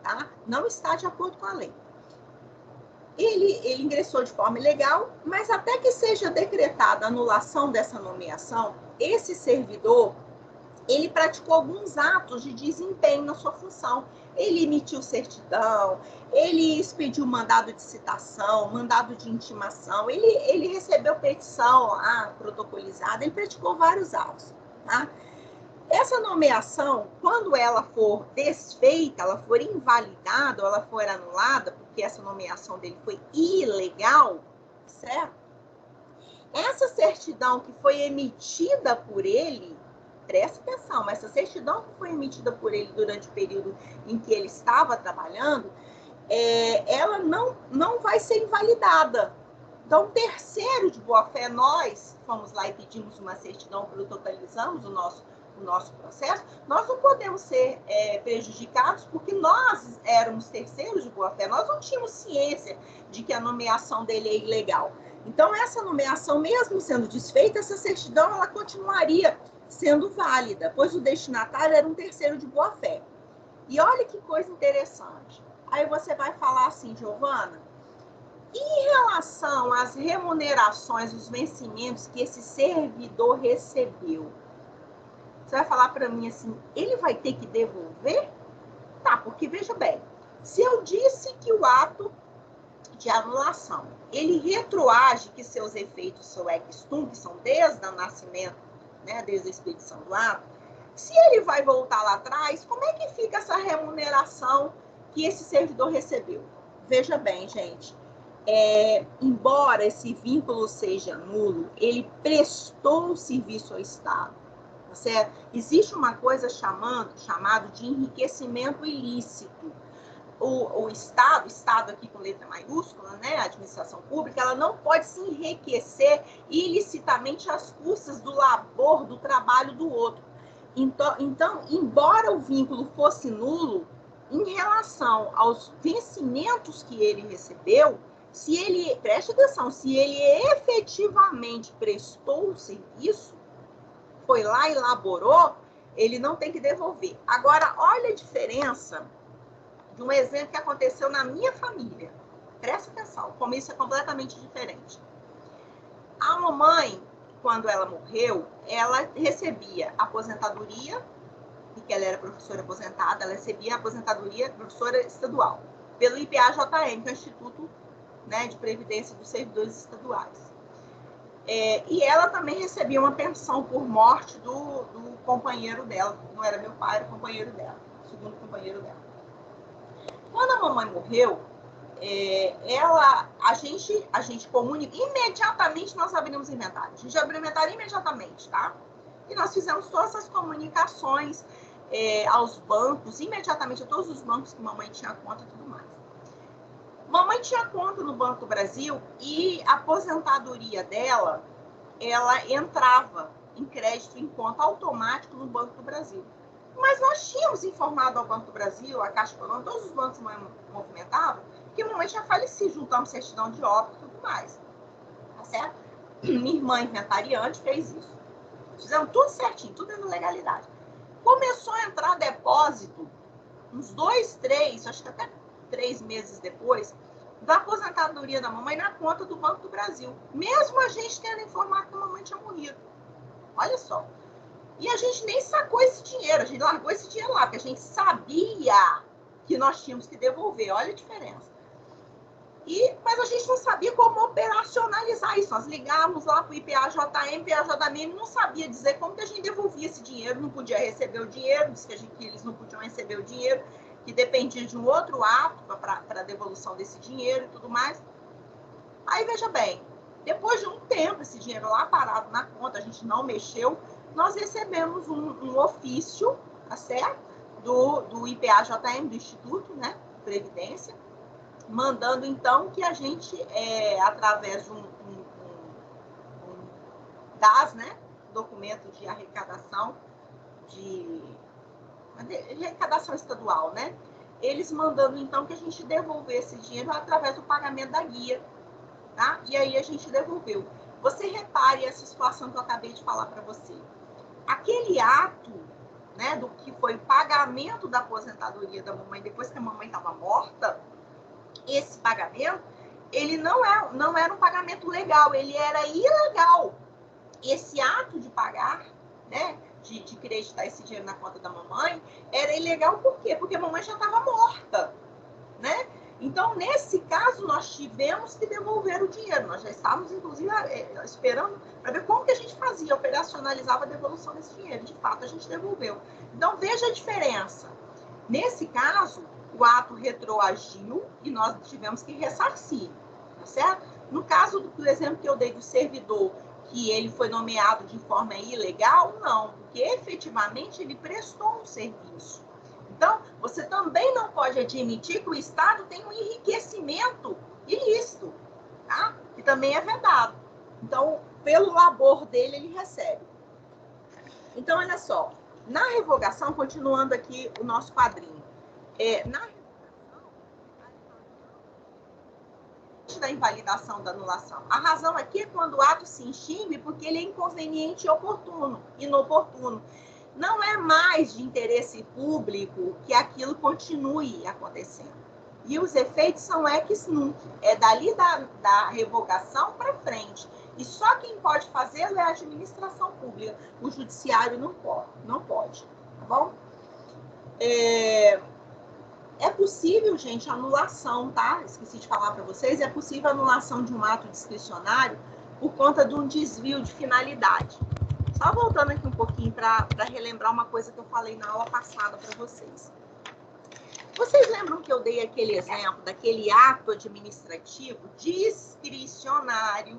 tá? Não está de acordo com a lei. Ele ingressou de forma ilegal, mas até que seja decretada a anulação dessa nomeação, esse servidor, ele praticou alguns atos de desempenho na sua função. Ele emitiu certidão, ele expediu mandado de citação, mandado de intimação, ele recebeu petição lá, protocolizada, ele praticou vários atos, tá? Essa nomeação, quando ela for desfeita, ela for invalidada ou ela for anulada, porque essa nomeação dele foi ilegal, certo? Essa certidão que foi emitida por ele, presta atenção, mas essa certidão que foi emitida por ele durante o período em que ele estava trabalhando, ela não vai ser invalidada. Então, terceiro de boa-fé, nós fomos lá e pedimos uma certidão, protocalizamos o nosso processo, nós não podemos ser prejudicados porque nós éramos terceiros de boa-fé, nós não tínhamos ciência de que a nomeação dele é ilegal. Então, essa nomeação, mesmo sendo desfeita, essa certidão ela continuaria sendo válida, pois o destinatário era um terceiro de boa-fé. E olha que coisa interessante. Aí você vai falar assim, Giovana, em relação às remunerações, os vencimentos que esse servidor recebeu, você vai falar para mim assim, ele vai ter que devolver? Tá, porque veja bem, se eu disse que o ato de anulação, ele retroage que seus efeitos são ex-tunc, que são desde o nascimento, né, desde a expedição do ato, se ele vai voltar lá atrás, como é que fica essa remuneração que esse servidor recebeu? Veja bem, gente, embora esse vínculo seja nulo, ele prestou serviço ao Estado. Certo? Existe uma coisa chamado de enriquecimento ilícito. O Estado aqui com letra maiúscula, né, a administração pública, ela não pode se enriquecer ilicitamente às custas do labor, do trabalho do outro. Então, embora o vínculo fosse nulo, em relação aos vencimentos que ele recebeu, se ele, preste atenção, se ele efetivamente prestou o serviço, foi lá e elaborou, ele não tem que devolver. Agora, olha a diferença de um exemplo que aconteceu na minha família. Presta atenção, como isso é completamente diferente. A mamãe, quando ela morreu, ela recebia aposentadoria, porque ela era professora aposentada, ela recebia aposentadoria professora estadual, pelo IPA-JM, que é o Instituto, né, de Previdência dos Servidores Estaduais. E ela também recebia uma pensão por morte do companheiro dela, não era meu pai, era o companheiro dela, o segundo companheiro dela. Quando a mamãe morreu, a gente comunica, imediatamente nós abrimos inventário. A gente abriu inventário imediatamente, tá? E nós fizemos todas essas comunicações aos bancos, imediatamente a todos os bancos que mamãe tinha conta e tudo mais. Mamãe tinha conta no Banco do Brasil e a aposentadoria dela, ela entrava em crédito em conta automático no Banco do Brasil. Mas nós tínhamos informado ao Banco do Brasil, a Caixa Econômica, todos os bancos que mamãe movimentavam, que mamãe tinha falecido, juntamos certidão de óbito e tudo mais. Tá certo? Minha irmã inventariante fez isso. Fizemos tudo certinho, tudo dentro da legalidade. Começou a entrar depósito, uns 2, 3, acho que até 3 meses depois, da aposentadoria da mamãe na conta do Banco do Brasil. Mesmo a gente tendo informado que a mamãe tinha morrido. Olha só. E a gente nem sacou esse dinheiro, a gente largou esse dinheiro lá, porque a gente sabia que nós tínhamos que devolver. Olha a diferença. Mas a gente não sabia como operacionalizar isso. Nós ligávamos lá para o IPA-JM, IPA-JM não sabia dizer como que a gente devolvia esse dinheiro, não podia receber o dinheiro, disse que eles não podiam receber o dinheiro, que dependia de um outro ato para a devolução desse dinheiro e tudo mais. Aí, veja bem, depois de um tempo, esse dinheiro lá parado na conta, a gente não mexeu, nós recebemos um ofício, tá certo? Do IPA-JM, do Instituto, né, de Previdência, mandando, então, que a gente, através de um DAS, né, documento de arrecadação, de arrecadação estadual, né, eles mandando, então, que a gente devolvesse esse dinheiro através do pagamento da guia, tá? E aí a gente devolveu. Você repare essa situação que eu acabei de falar para você. Aquele ato, né, do que foi o pagamento da aposentadoria da mamãe depois que a mamãe estava morta, esse pagamento, ele não era um pagamento legal, ele era ilegal. Esse ato de pagar, né, de acreditar esse dinheiro na conta da mamãe, era ilegal por quê? Porque a mamãe já estava morta, né? Então, nesse caso, nós tivemos que devolver o dinheiro. Nós já estávamos, inclusive, esperando para ver como que a gente fazia, operacionalizava a devolução desse dinheiro. De fato, a gente devolveu. Então, veja a diferença. Nesse caso, o ato retroagiu e nós tivemos que ressarcir, tá certo? No caso do exemplo que eu dei do servidor, que ele foi nomeado de forma ilegal, não, porque efetivamente ele prestou um serviço. Então, você também não pode admitir que o Estado tem um enriquecimento ilícito, tá? Que também é vedado. Então, pelo labor dele, ele recebe. Então, olha só, na revogação, continuando aqui o nosso quadrinho, na da invalidação da anulação. A razão aqui é quando o ato se extingue porque ele é inconveniente e inoportuno. Não é mais de interesse público que aquilo continue acontecendo. E os efeitos são ex nunc, é dali da revogação para frente. E só quem pode fazê-lo é a administração pública. O judiciário não pode, tá bom? É possível, gente, anulação, tá? Esqueci de falar para vocês, é possível a anulação de um ato discricionário por conta de um desvio de finalidade. Só voltando aqui um pouquinho para relembrar uma coisa que eu falei na aula passada para vocês. Vocês lembram que eu dei aquele exemplo daquele ato administrativo discricionário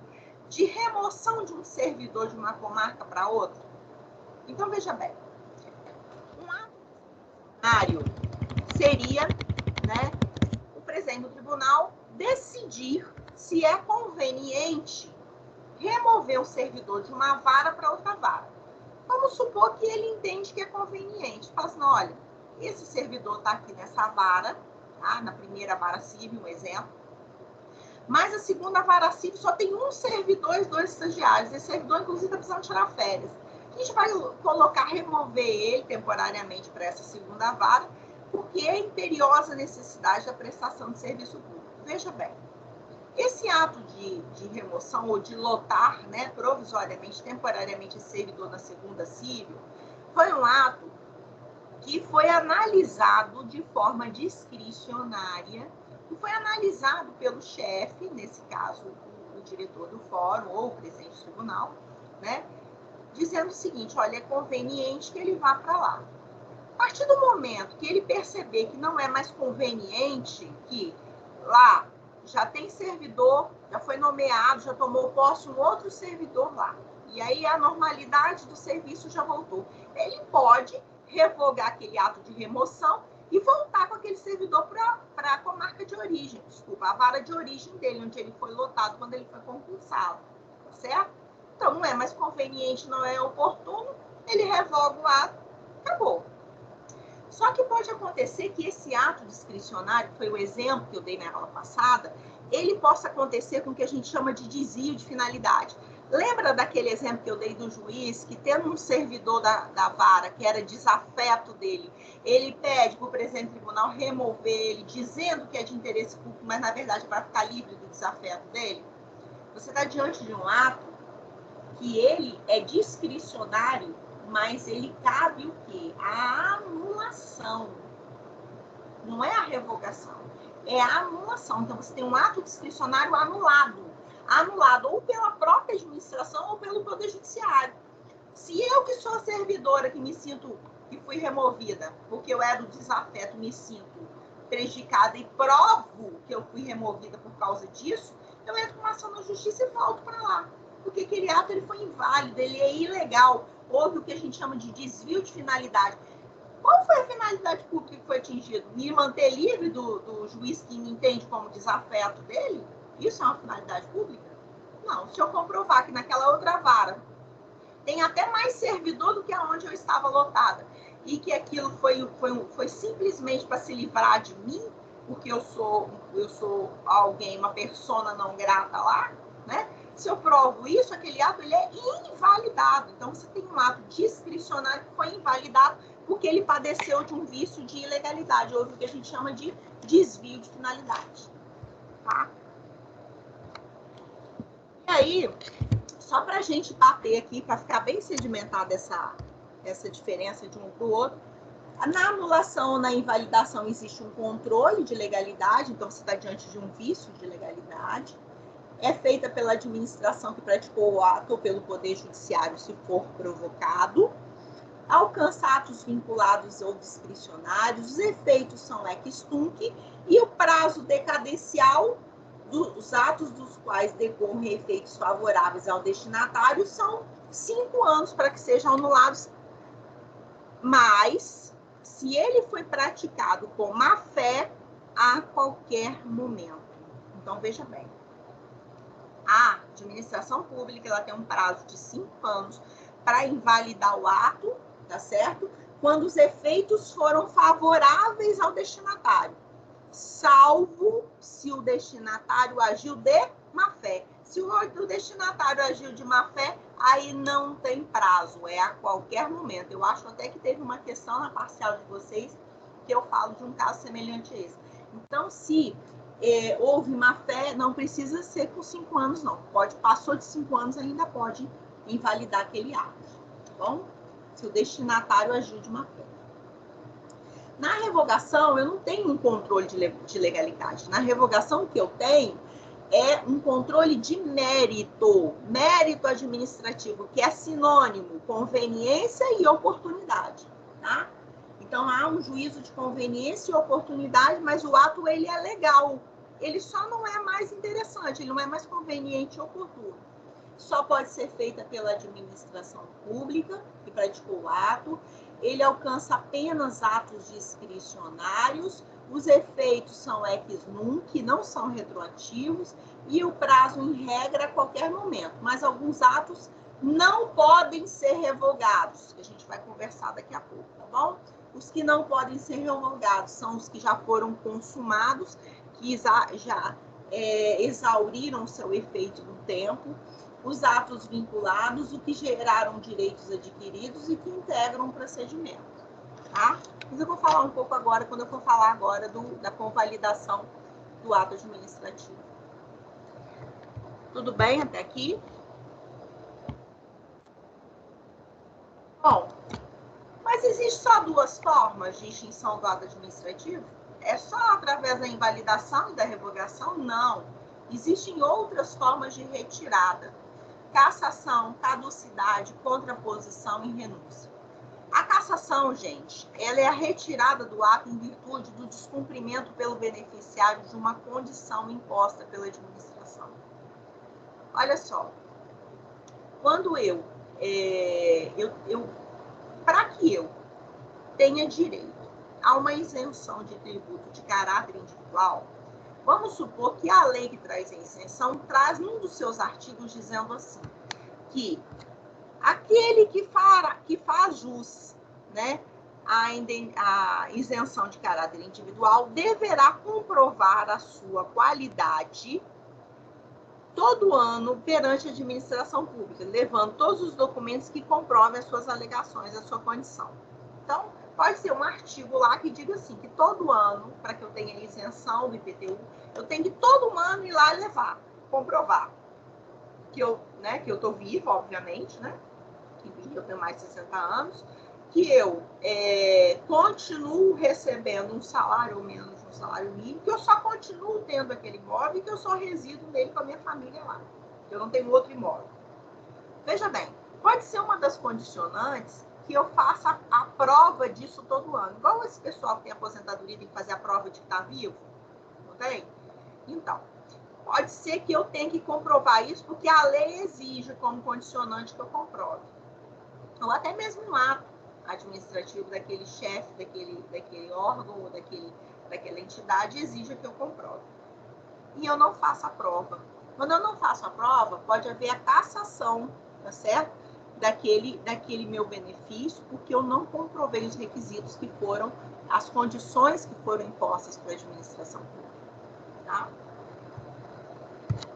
de remoção de um servidor de uma comarca para outra? Então, veja bem. Um ato discricionário seria, né, o presidente do tribunal decidir se é conveniente remover o servidor de uma vara para outra vara. Vamos supor que ele entende que é conveniente. Fala assim, olha, esse servidor está aqui nessa vara, tá? Na primeira vara civil, um exemplo, mas a segunda vara civil só tem um servidor e 2 estagiários. Esse servidor, inclusive, está precisando tirar férias. A gente vai remover ele temporariamente para essa segunda vara, porque é imperiosa a necessidade da prestação de serviço público. Veja bem, esse ato de remoção ou de lotar, né, provisoriamente, temporariamente, esse servidor na segunda civil, foi um ato que foi analisado de forma discricionária e foi analisado pelo chefe, nesse caso, o diretor do fórum ou o presidente do tribunal, né, dizendo o seguinte, olha, é conveniente que ele vá para lá. A partir do momento que ele perceber que não é mais conveniente, que lá já tem servidor, já foi nomeado, já tomou posse um outro servidor lá, e aí a normalidade do serviço já voltou, ele pode revogar aquele ato de remoção e voltar com aquele servidor para a comarca de origem, desculpa, a vara de origem dele, onde ele foi lotado quando ele foi concursado, tá certo? Então, não é mais conveniente, não é oportuno, ele revoga o ato, acabou. Só que pode acontecer que esse ato discricionário, que foi o exemplo que eu dei na aula passada, ele possa acontecer com o que a gente chama de desvio de finalidade. Lembra daquele exemplo que eu dei do juiz, que tendo um servidor da vara, que era desafeto dele, ele pede para o presidente do tribunal remover ele, dizendo que é de interesse público, mas na verdade vai ficar livre do desafeto dele? Você está diante de um ato que ele é discricionário, mas ele cabe o quê? A anulação. Não é a revogação, é a anulação. Então, você tem um ato discricionário anulado. Anulado ou pela própria administração ou pelo Poder Judiciário. Se eu, que sou a servidora, que fui removida, porque eu era do desafeto, me sinto prejudicada e provo que eu fui removida por causa disso, eu entro com uma ação na justiça e volto para lá. Porque aquele ato ele foi inválido, ele é ilegal. Houve o que a gente chama de desvio de finalidade. Qual foi a finalidade pública que foi atingida? Me manter livre do juiz que me entende como desafeto dele? Isso é uma finalidade pública? Não. Se eu comprovar que naquela outra vara tem até mais servidor do que aonde eu estava lotada, e que aquilo foi simplesmente para se livrar de mim, porque eu sou alguém, uma persona não grata lá, né? Se eu provo isso, aquele ato ele é invalidado. Então, você tem um ato discricionário que foi invalidado porque ele padeceu de um vício de ilegalidade, ou o que a gente chama de desvio de finalidade. Tá? E aí, só para a gente bater aqui, para ficar bem sedimentada essa diferença de um para o outro, na anulação ou na invalidação existe um controle de legalidade, então você está diante de um vício de legalidade. É feita pela administração que praticou o ato ou pelo Poder Judiciário, se for provocado. Alcança atos vinculados ou discricionários, os efeitos são ex tunc e o prazo decadencial dos atos dos quais decorrem efeitos favoráveis ao destinatário são 5 anos para que sejam anulados, mas se ele foi praticado com má fé a qualquer momento. Então, veja bem, a administração pública ela tem um prazo de 5 anos para invalidar o ato, tá certo? Quando os efeitos foram favoráveis ao destinatário, salvo se o destinatário agiu de má fé. Se o destinatário agiu de má fé, aí não tem prazo, é a qualquer momento. Eu acho até que teve uma questão na parcial de vocês que eu falo de um caso semelhante a esse. Então, se houve má fé, não precisa ser com 5 anos, não. Passou de 5 anos, ainda pode invalidar aquele ato, tá bom? Se o destinatário agiu de má fé. Na revogação, eu não tenho um controle de legalidade. Na revogação, o que eu tenho é um controle de mérito administrativo, que é sinônimo, conveniência e oportunidade, tá? Então, há um juízo de conveniência e oportunidade, mas o ato, ele é legal. Ele só não é mais interessante, ele não é mais conveniente e oportuno. Só pode ser feita pela administração pública, que praticou o ato. Ele alcança apenas atos discricionários, os efeitos são ex nunc, não são retroativos, e o prazo, em regra, a qualquer momento. Mas alguns atos não podem ser revogados, que a gente vai conversar daqui a pouco, tá bom? Os que não podem ser revogados são os que já foram consumados, que já exauriram seu efeito no tempo, os atos vinculados, o que geraram direitos adquiridos e que integram um procedimento, tá? Mas eu vou falar um pouco agora, quando eu for falar agora da convalidação do ato administrativo. Tudo bem até aqui? Bom, mas existe só 2 formas de extinção do ato administrativo? É só através da invalidação e da revogação? Não. Existem outras formas de retirada. Cassação, caducidade, contraposição e renúncia. A cassação, gente, ela é a retirada do ato em virtude do descumprimento pelo beneficiário de uma condição imposta pela administração. Olha só, quando para que eu tenha direito a uma isenção de tributo de caráter individual, vamos supor que a lei que traz a isenção traz num dos seus artigos dizendo assim, que aquele que faz jus, né, a isenção de caráter individual deverá comprovar a sua qualidade todo ano perante a administração pública, levando todos os documentos que comprovem as suas alegações, a sua condição. Então, pode ser um artigo lá que diga assim, que todo ano, para que eu tenha isenção do IPTU, eu tenho que todo ano ir lá levar, comprovar que eu estou viva, obviamente, né? Que eu tenho mais de 60 anos, que eu continuo recebendo um salário ou menos de um salário mínimo, que eu só continuo tendo aquele imóvel e que eu só resido nele com a minha família lá. Eu não tenho outro imóvel. Veja bem, pode ser uma das condicionantes que eu faça a prova disso todo ano. Igual esse pessoal que tem aposentadoria tem que fazer a prova de que está vivo, não tem? Então, pode ser que eu tenha que comprovar isso porque a lei exige como condicionante que eu comprove. Ou até mesmo um ato. administrativo daquele chefe, daquele órgão ou daquela entidade exija que eu comprove. E eu não faço a prova. Quando eu não faço a prova, pode haver a cassação, tá certo? Daquele meu benefício, porque eu não comprovei os requisitos que foram, as condições que foram impostas para a administração pública, tá?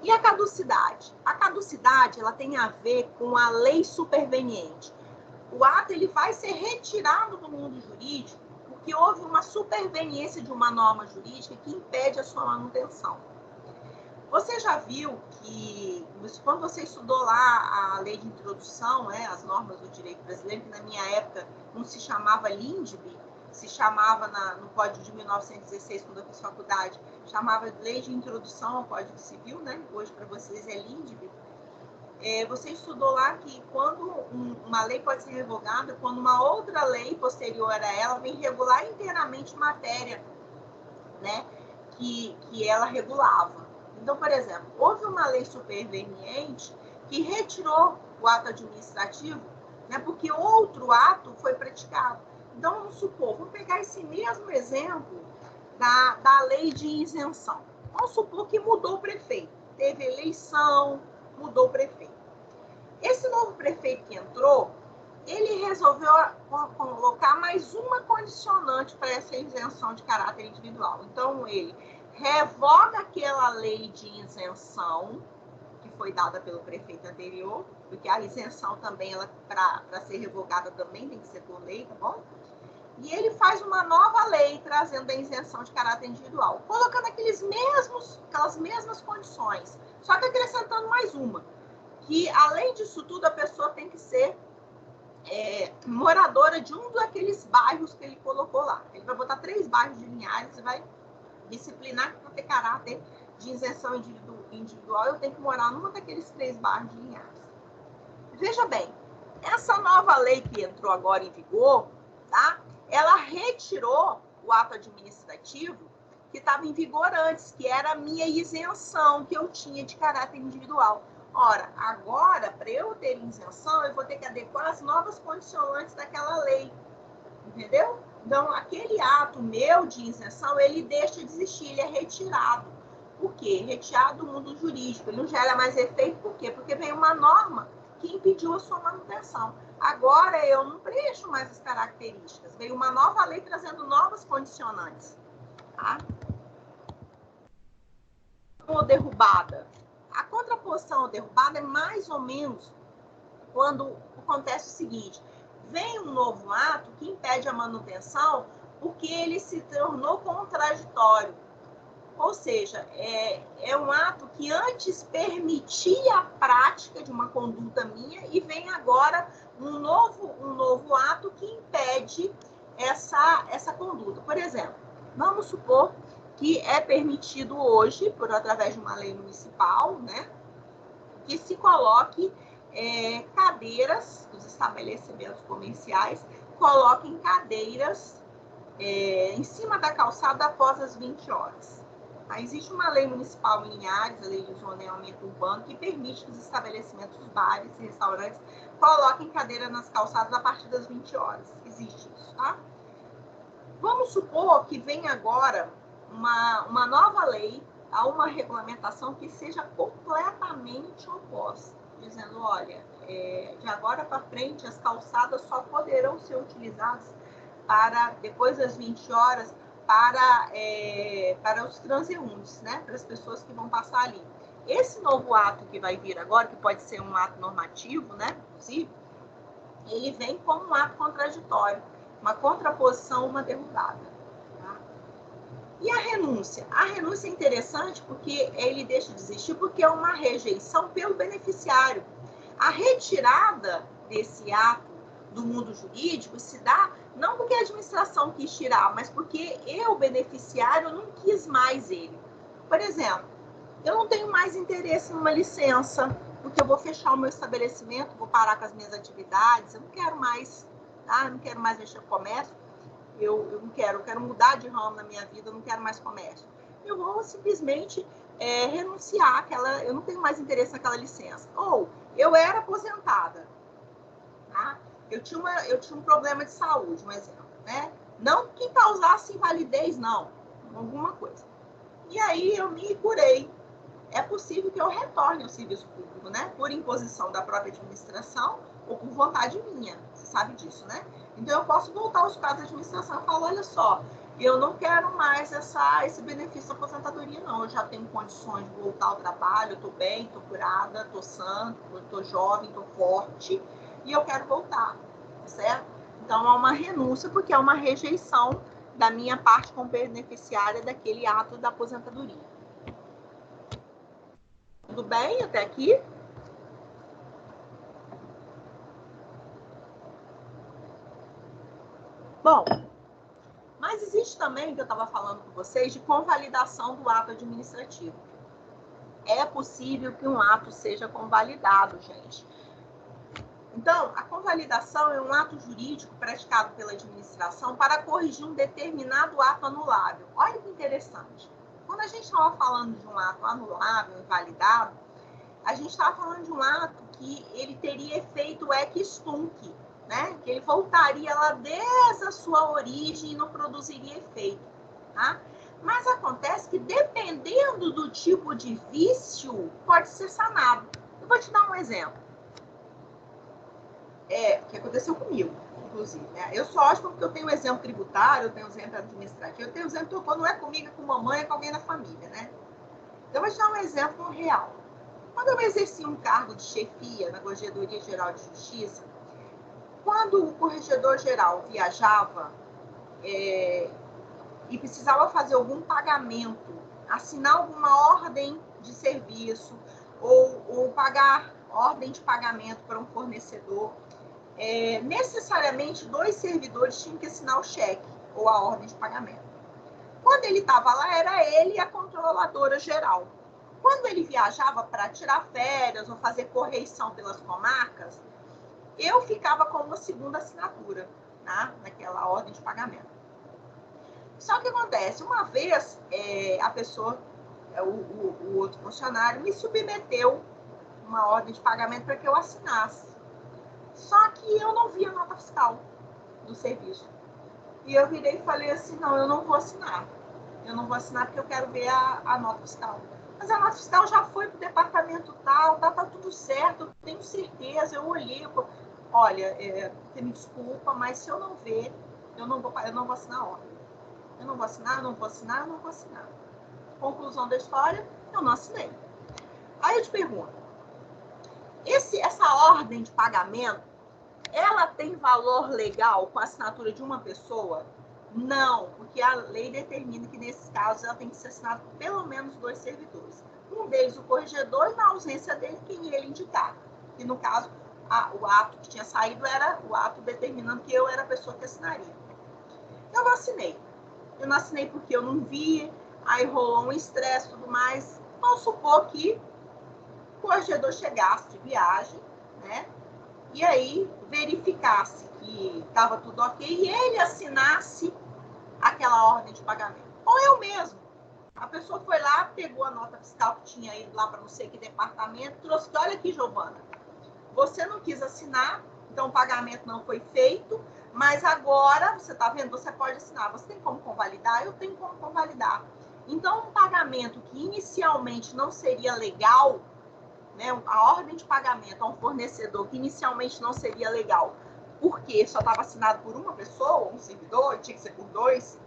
E a caducidade? A caducidade, ela tem a ver com a lei superveniente. O ato, ele vai ser retirado do mundo jurídico porque houve uma superveniência de uma norma jurídica que impede a sua manutenção. Você já viu que, quando você estudou lá a lei de introdução, as normas do direito brasileiro, que na minha época não se chamava LINDB, se chamava no Código de 1916, quando eu fiz faculdade, chamava Lei de Introdução ao Código Civil, né? Hoje para vocês é LINDB. Você estudou lá que quando uma lei pode ser revogada, quando uma outra lei posterior a ela vem regular inteiramente matéria, né? Que ela regulava. Então, por exemplo, houve uma lei superveniente que retirou o ato administrativo, né? Porque outro ato foi praticado. Então, vamos supor, vamos pegar esse mesmo exemplo da lei de isenção. Vamos supor que mudou o prefeito. Teve eleição, mudou o prefeito. Esse novo prefeito que entrou, ele resolveu colocar mais uma condicionante para essa isenção de caráter individual. Então, ele revoga aquela lei de isenção que foi dada pelo prefeito anterior, porque a isenção também, para ser revogada, também tem que ser por lei, tá bom? E ele faz uma nova lei trazendo a isenção de caráter individual, colocando aquelas mesmas condições, só que acrescentando mais uma, que além disso tudo, a pessoa tem que ser moradora de um daqueles bairros que ele colocou lá. Ele vai botar 3 bairros de Linhares e vai disciplinar que para ter caráter de isenção individual, eu tenho que morar numa daqueles 3 bairros de Linhares. Veja bem, essa nova lei que entrou agora em vigor, tá? Ela retirou o ato administrativo que estava em vigor antes, que era a minha isenção que eu tinha de caráter individual. Ora, agora, para eu ter isenção, eu vou ter que adequar as novas condicionantes daquela lei, entendeu? Então, aquele ato meu de isenção, ele deixa de existir, ele é retirado. Por quê? Retirado do mundo jurídico. Ele não gera mais efeito, por quê? Porque veio uma norma que impediu a sua manutenção. Agora, eu não preencho mais as características. Veio uma nova lei trazendo novas condicionantes. Tá? Ou derrubada. A contraposição ou derrubada é mais ou menos quando acontece o seguinte: vem um novo ato que impede a manutenção porque ele se tornou contraditório. Ou seja, é um ato que antes permitia a prática de uma conduta minha e vem agora um novo ato que impede essa conduta. Por exemplo, vamos supor que é permitido hoje, através de uma lei municipal, né, que se coloque cadeiras, os estabelecimentos comerciais coloquem cadeiras em cima da calçada após as 20 horas. Aí existe uma lei municipal em Linhares, a lei de zoneamento urbano, que permite que os estabelecimentos, os bares e restaurantes coloquem cadeira nas calçadas a partir das 20 horas. Existe isso, tá? Vamos supor que venha agora uma nova lei, a uma regulamentação que seja completamente oposta, dizendo, olha, de agora para frente as calçadas só poderão ser utilizadas depois das 20 horas para os transeuntes, né? Para as pessoas que vão passar ali. Esse novo ato que vai vir agora, que pode ser um ato normativo, né? Inclusive, ele vem como um ato contraditório, uma contraposição, uma derrubada. Tá? E a renúncia? A renúncia é interessante porque ele deixa de existir porque é uma rejeição pelo beneficiário. A retirada desse ato do mundo jurídico se dá não porque a administração quis tirar, mas porque eu, beneficiário, não quis mais ele. Por exemplo, eu não tenho mais interesse em uma licença, porque eu vou fechar o meu estabelecimento, vou parar com as minhas atividades, eu não quero mais, tá? Eu não quero mais mexer com comércio, eu quero mudar de ramo na minha vida, eu não quero mais comércio. Eu vou simplesmente renunciar eu não tenho mais interesse naquela licença. Ou eu era aposentada, tá? eu tinha um problema de saúde, um exemplo, né? Não que causasse invalidez, não, alguma coisa. E aí eu me curei. É possível que eu retorne ao serviço público, né? Por imposição da própria administração ou por vontade minha. Você sabe disso, né? Então eu posso voltar aos quadros da administração e falar, olha só, eu não quero mais esse benefício da aposentadoria, não. Eu já tenho condições de voltar ao trabalho, eu estou bem, estou curada, estou sã, estou jovem, estou forte, e eu quero voltar, certo? Então, é uma renúncia, porque é uma rejeição da minha parte como beneficiária daquele ato da aposentadoria. Tudo bem até aqui? Bom, mas existe também, que eu estava falando com vocês, de convalidação do ato administrativo. É possível que um ato seja convalidado, gente. Então, a convalidação é um ato jurídico praticado pela administração para corrigir um determinado ato anulável. Olha que interessante. Quando a gente estava falando de um ato anulável, invalidado, a gente estava falando de um ato que ele teria efeito ex tunc, né? Que ele voltaria lá desde a sua origem e não produziria efeito, tá? Mas acontece que, dependendo do tipo de vício, pode ser sanado. Eu vou te dar um exemplo. Que aconteceu comigo, inclusive, né? Eu sou ótima porque eu tenho um exemplo tributário, eu tenho um exemplo administrativo, eu tenho um exemplo quando não é comigo, é com mamãe, é com alguém da família, né? Então, eu vou te dar um exemplo real. Quando eu exerci um cargo de chefia na Corregedoria Geral de Justiça, quando o corregedor geral viajava e precisava fazer algum pagamento, assinar alguma ordem de serviço ou pagar ordem de pagamento para um fornecedor, necessariamente 2 servidores tinham que assinar o cheque ou a ordem de pagamento. Quando ele estava lá, era ele e a controladora geral. Quando ele viajava para tirar férias ou fazer correição pelas comarcas, eu ficava com uma segunda assinatura, tá? Naquela ordem de pagamento. Só que acontece, uma vez a pessoa, o outro funcionário, me submeteu uma ordem de pagamento para que eu assinasse. Só que eu não vi a nota fiscal do serviço. E eu virei e falei assim, não, eu não vou assinar. Eu não vou assinar porque eu quero ver a nota fiscal. Mas a nota fiscal já foi para o departamento tal, tá tudo certo, eu tenho certeza, eu olhei, olha, você me desculpa, mas se eu não ver, eu não vou assinar a ordem. Eu não vou assinar, eu não vou assinar, eu não vou assinar. Conclusão da história, eu não assinei. Aí eu te pergunto, essa ordem de pagamento, ela tem valor legal com a assinatura de uma pessoa? Não, porque a lei determina que, nesses casos, ela tem que ser assinada por pelo menos 2 servidores. Um deles, o corregedor, e na ausência dele, quem ele indicar. E, no caso, o ato que tinha saído era o ato determinando que eu era a pessoa que assinaria. Eu não assinei. Eu não assinei porque eu não vi, aí rolou um estresse e tudo mais. Vamos supor que o corregedor chegasse de viagem, né? E aí verificasse que estava tudo ok e ele assinasse aquela ordem de pagamento. Ou eu mesmo. A pessoa foi lá, pegou a nota fiscal que tinha ido lá para não sei que departamento, trouxe, olha aqui, Giovana, você não quis assinar, então o pagamento não foi feito, mas agora, você está vendo, você pode assinar. Você tem como convalidar? Eu tenho como convalidar. Então, um pagamento que inicialmente não seria legal, né, a ordem de pagamento a um fornecedor que inicialmente não seria legal, porque só estava assinado por uma pessoa, um servidor, tinha que ser por 2,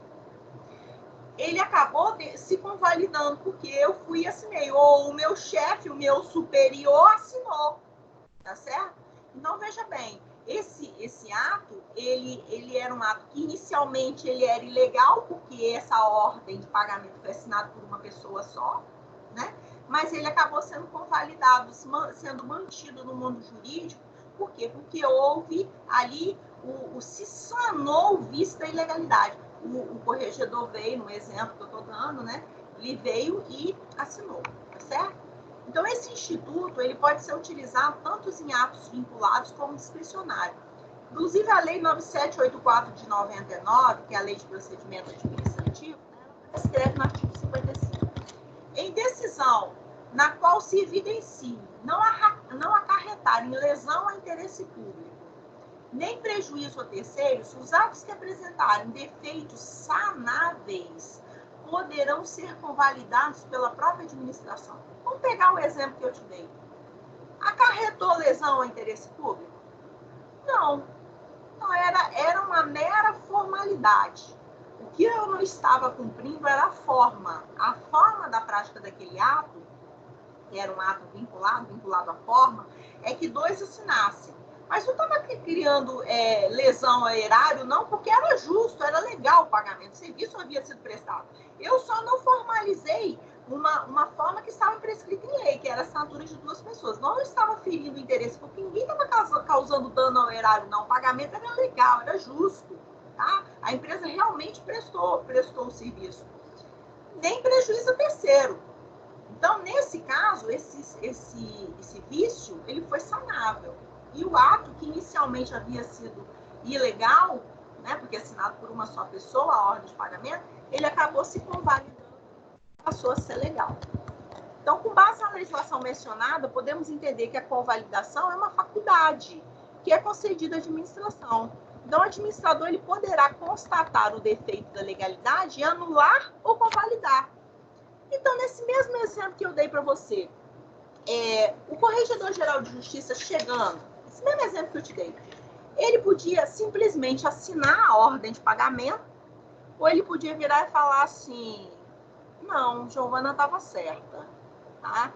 ele acabou se convalidando, porque eu fui e assinei, ou o meu chefe, o meu superior assinou, tá certo? Então, veja bem, esse ato, ele era um ato que inicialmente ele era ilegal, porque essa ordem de pagamento foi assinada por uma pessoa só, né? Mas ele acabou sendo convalidado, sendo mantido no mundo jurídico. Por quê? Porque houve ali, se sanou o vício da ilegalidade. O corregedor veio, no exemplo que eu estou dando, né? Ele veio e assinou, tá certo? Então, esse instituto ele pode ser utilizado tanto em atos vinculados como discricionário. Inclusive, a Lei 9784 de 99, que é a Lei de Procedimento Administrativo, né, ela prescreve no artigo 55. Em decisão na qual se evidencie não acarretar em lesão a interesse público nem prejuízo a terceiros, os atos que apresentarem defeitos sanáveis poderão ser convalidados pela própria administração. Vamos pegar o exemplo que eu te dei. Acarretou lesão ao interesse público? Não. Não, era uma mera formalidade. O que eu não estava cumprindo era a forma. A forma da prática daquele ato, que era um ato vinculado à forma, é que dois assinassem. Mas não estava criando lesão ao erário, não, porque era justo, era legal o pagamento, o serviço havia sido prestado. Eu só não formalizei uma forma que estava prescrita em lei, que era a assinatura de duas pessoas. Não estava ferindo o interesse, porque ninguém estava causando dano ao erário, não. O pagamento era legal, era justo. Tá? A empresa realmente prestou o serviço. Nem prejuízo a terceiro. Então, nesse caso, esse vício, ele foi sanável. E o ato que inicialmente havia sido ilegal, né, porque assinado por uma só pessoa, a ordem de pagamento, ele acabou se convalidando, passou a ser legal. Então, com base na legislação mencionada, podemos entender que a convalidação é uma faculdade que é concedida à administração. Então, o administrador ele poderá constatar o defeito da legalidade e anular ou convalidar. Então, nesse mesmo exemplo que eu dei para você, o Corregedor-Geral de Justiça chegando, esse mesmo exemplo que eu te dei, ele podia simplesmente assinar a ordem de pagamento, ou ele podia virar e falar assim, não, Giovana estava certa, tá?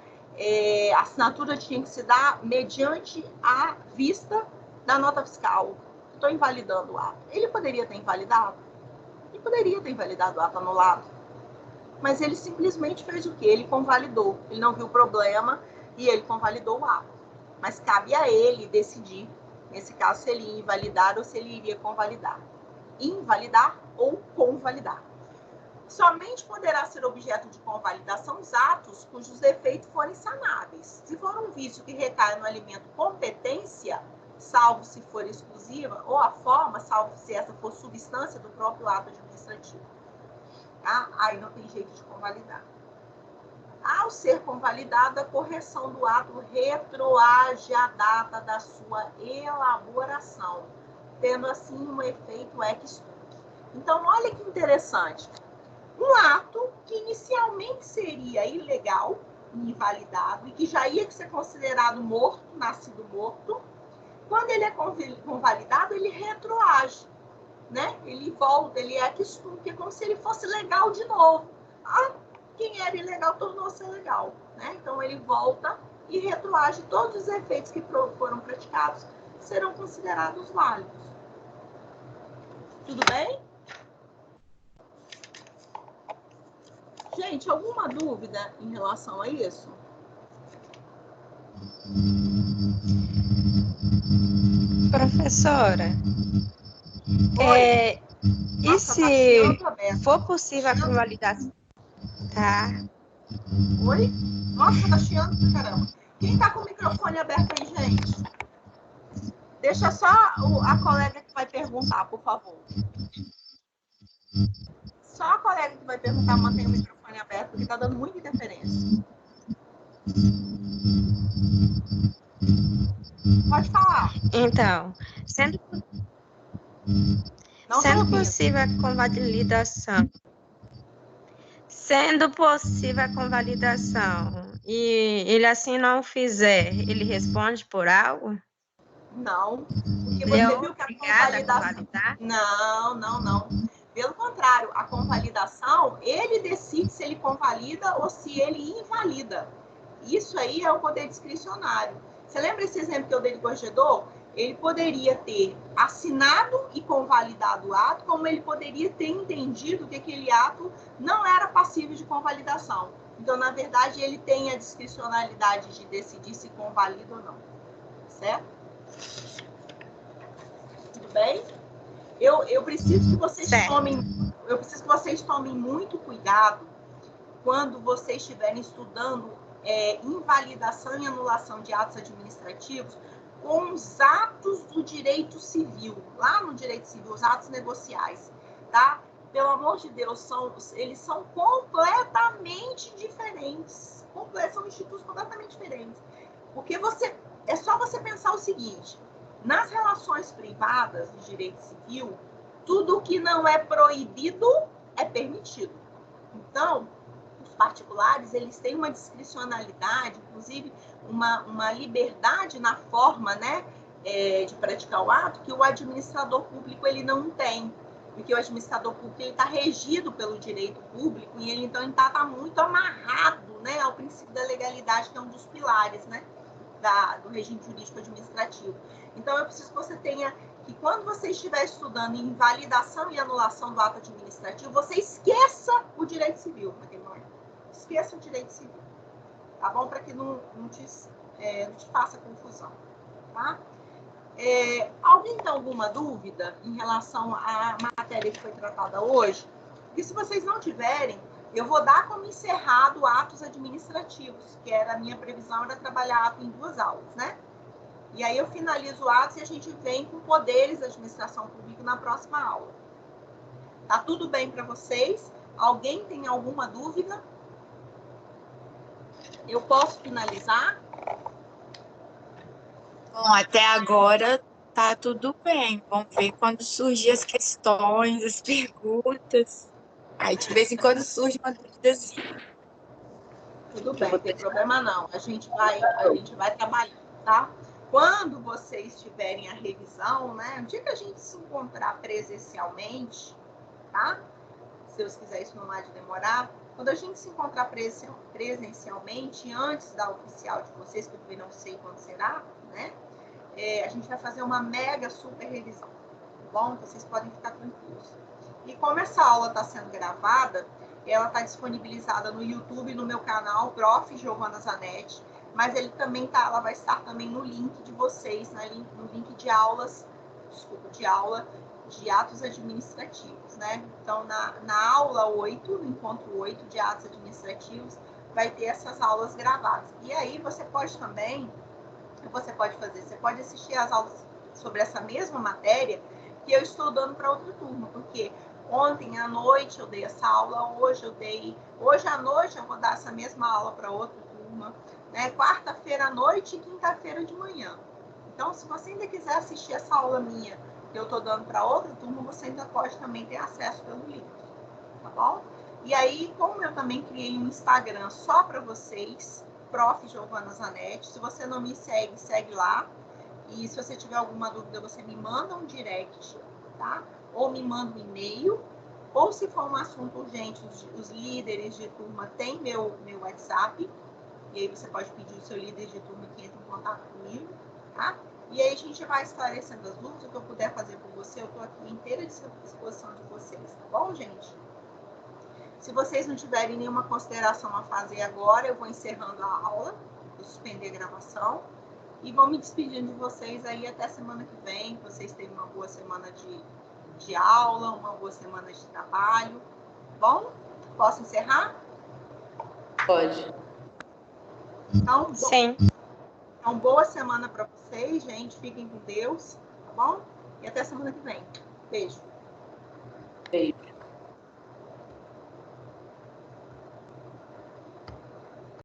A assinatura tinha que se dar mediante a vista da nota fiscal. Estou invalidando o ato. Ele poderia ter invalidado? Ele poderia ter invalidado o ato anulado. Mas ele simplesmente fez o quê? Ele convalidou. Ele não viu problema e ele convalidou o ato. Mas cabe a ele decidir, nesse caso, se ele ia invalidar ou se ele iria convalidar. Invalidar ou convalidar. Somente poderá ser objeto de convalidação os atos cujos defeitos forem sanáveis. Se for um vício que recai no alimento competência, salvo se for exclusiva, ou a forma, salvo se essa for substância do próprio ato administrativo. Tá? Aí não tem jeito de convalidar. Ao ser convalidada, a correção do ato retroage à data da sua elaboração, tendo assim um efeito ex tunc. Então, olha que interessante. Um ato que inicialmente seria ilegal, invalidado, e que já ia ser considerado morto, nascido morto, quando ele é convalidado, ele retroage, né? Ele volta, ele é ex tunc, é como se ele fosse legal de novo. Quem era ilegal tornou-se legal, né? Então ele volta e retroage, todos os efeitos que foram praticados serão considerados válidos. Tudo bem? Gente, alguma dúvida em relação a isso? Professora, e se for possível a convalidação? Tá. Oi? Nossa, tá chiando pra caramba. Quem tá com o microfone aberto aí, gente? Deixa só a colega que vai perguntar, por favor. Só a colega que vai perguntar mantém o microfone aberto, porque tá dando muita interferência. Pode falar. Então, sendo possível a convalidação, e ele assim não fizer, ele responde por algo? Não, porque você viu que a convalidação... Não. Pelo contrário, a convalidação, ele decide se ele convalida ou se ele invalida. Isso aí é o poder discricionário. Você lembra esse exemplo que eu dei do corregedor? Ele poderia ter assinado e convalidado o ato, como ele poderia ter entendido que aquele ato não era passível de convalidação. Então, na verdade, ele tem a discricionalidade de decidir se convalida ou não. Certo? Tudo bem? Eu preciso que vocês tomem muito cuidado quando vocês estiverem estudando invalidação e anulação de atos administrativos com os atos do direito civil, lá no direito civil, os atos negociais, tá? Pelo amor de Deus, eles são completamente diferentes. São institutos completamente diferentes. Porque é só você pensar o seguinte, Nas relações privadas de direito civil, tudo que não é proibido é permitido. Então, os particulares, eles têm uma discricionalidade, inclusive uma liberdade na forma, né, de praticar o ato, que o administrador público ele não tem. Porque o administrador público está regido pelo direito público e ele, então, está muito amarrado, né, ao princípio da legalidade, que é um dos pilares, né, do regime jurídico administrativo. Então, eu preciso que você tenha que, quando você estiver estudando em validação e anulação do ato administrativo, você esqueça o direito civil, matrimônio. Esqueça o direito civil, tá bom? Para que não te faça confusão, tá? Alguém tem alguma dúvida em relação à matéria que foi tratada hoje? E se vocês não tiverem, eu vou dar como encerrado atos administrativos, que era a minha previsão, era trabalhar ato em 2 aulas, né? E aí eu finalizo o ato e a gente vem com poderes da administração pública na próxima aula. Tá tudo bem para vocês? Alguém tem alguma dúvida? Eu posso finalizar? Bom, até agora tá tudo bem. Vamos ver quando surgir as questões, as perguntas. Aí de vez em quando surge uma dúvidazinha. Tudo bem, não tem problema não. A gente vai trabalhando, tá? Quando vocês tiverem a revisão, né? No dia que a gente se encontrar presencialmente, tá? Se Deus quiser, isso não há de demorar. Quando a gente se encontrar presencialmente, antes da oficial de vocês, que eu também não sei quando será, né? A gente vai fazer uma mega super revisão, tá bom? Então, vocês podem ficar tranquilos. E como essa aula está sendo gravada, ela está disponibilizada no YouTube, no meu canal, Prof. Giovana Zanetti, mas ela vai estar também no link de vocês, no link de aulas, de aula de atos administrativos, né? Então, na aula 8, no encontro 8 de atos administrativos, vai ter essas aulas gravadas. E aí você pode também, você pode assistir às aulas sobre essa mesma matéria que eu estou dando para outra turma, porque ontem à noite eu dei essa aula, hoje à noite eu vou dar essa mesma aula para outra turma, né? Quarta-feira à noite e quinta-feira de manhã. Então, se você ainda quiser assistir essa aula minha que eu estou dando para outra turma, você ainda pode também ter acesso pelo link, tá bom? E aí, como eu também criei um Instagram só para vocês, Prof. Giovana Zanetti, se você não me segue, segue lá. E se você tiver alguma dúvida, você me manda um direct, tá? Ou me manda um e-mail. Ou se for um assunto urgente, os líderes de turma têm meu WhatsApp. E aí você pode pedir o seu líder de turma que entre em contato comigo, tá? E aí a gente vai esclarecendo as dúvidas. O que eu puder fazer por você, eu estou aqui inteira à disposição de vocês, tá bom, gente? Se vocês não tiverem nenhuma consideração a fazer agora, eu vou encerrando a aula, vou suspender a gravação e vou me despedindo de vocês aí até semana que vem. Que vocês tenham uma boa semana de aula, uma boa semana de trabalho. Bom? Posso encerrar? Pode. Então, Sim. Então, boa semana para vocês, gente. Fiquem com Deus, tá bom? E até semana que vem. Beijo. Beijo.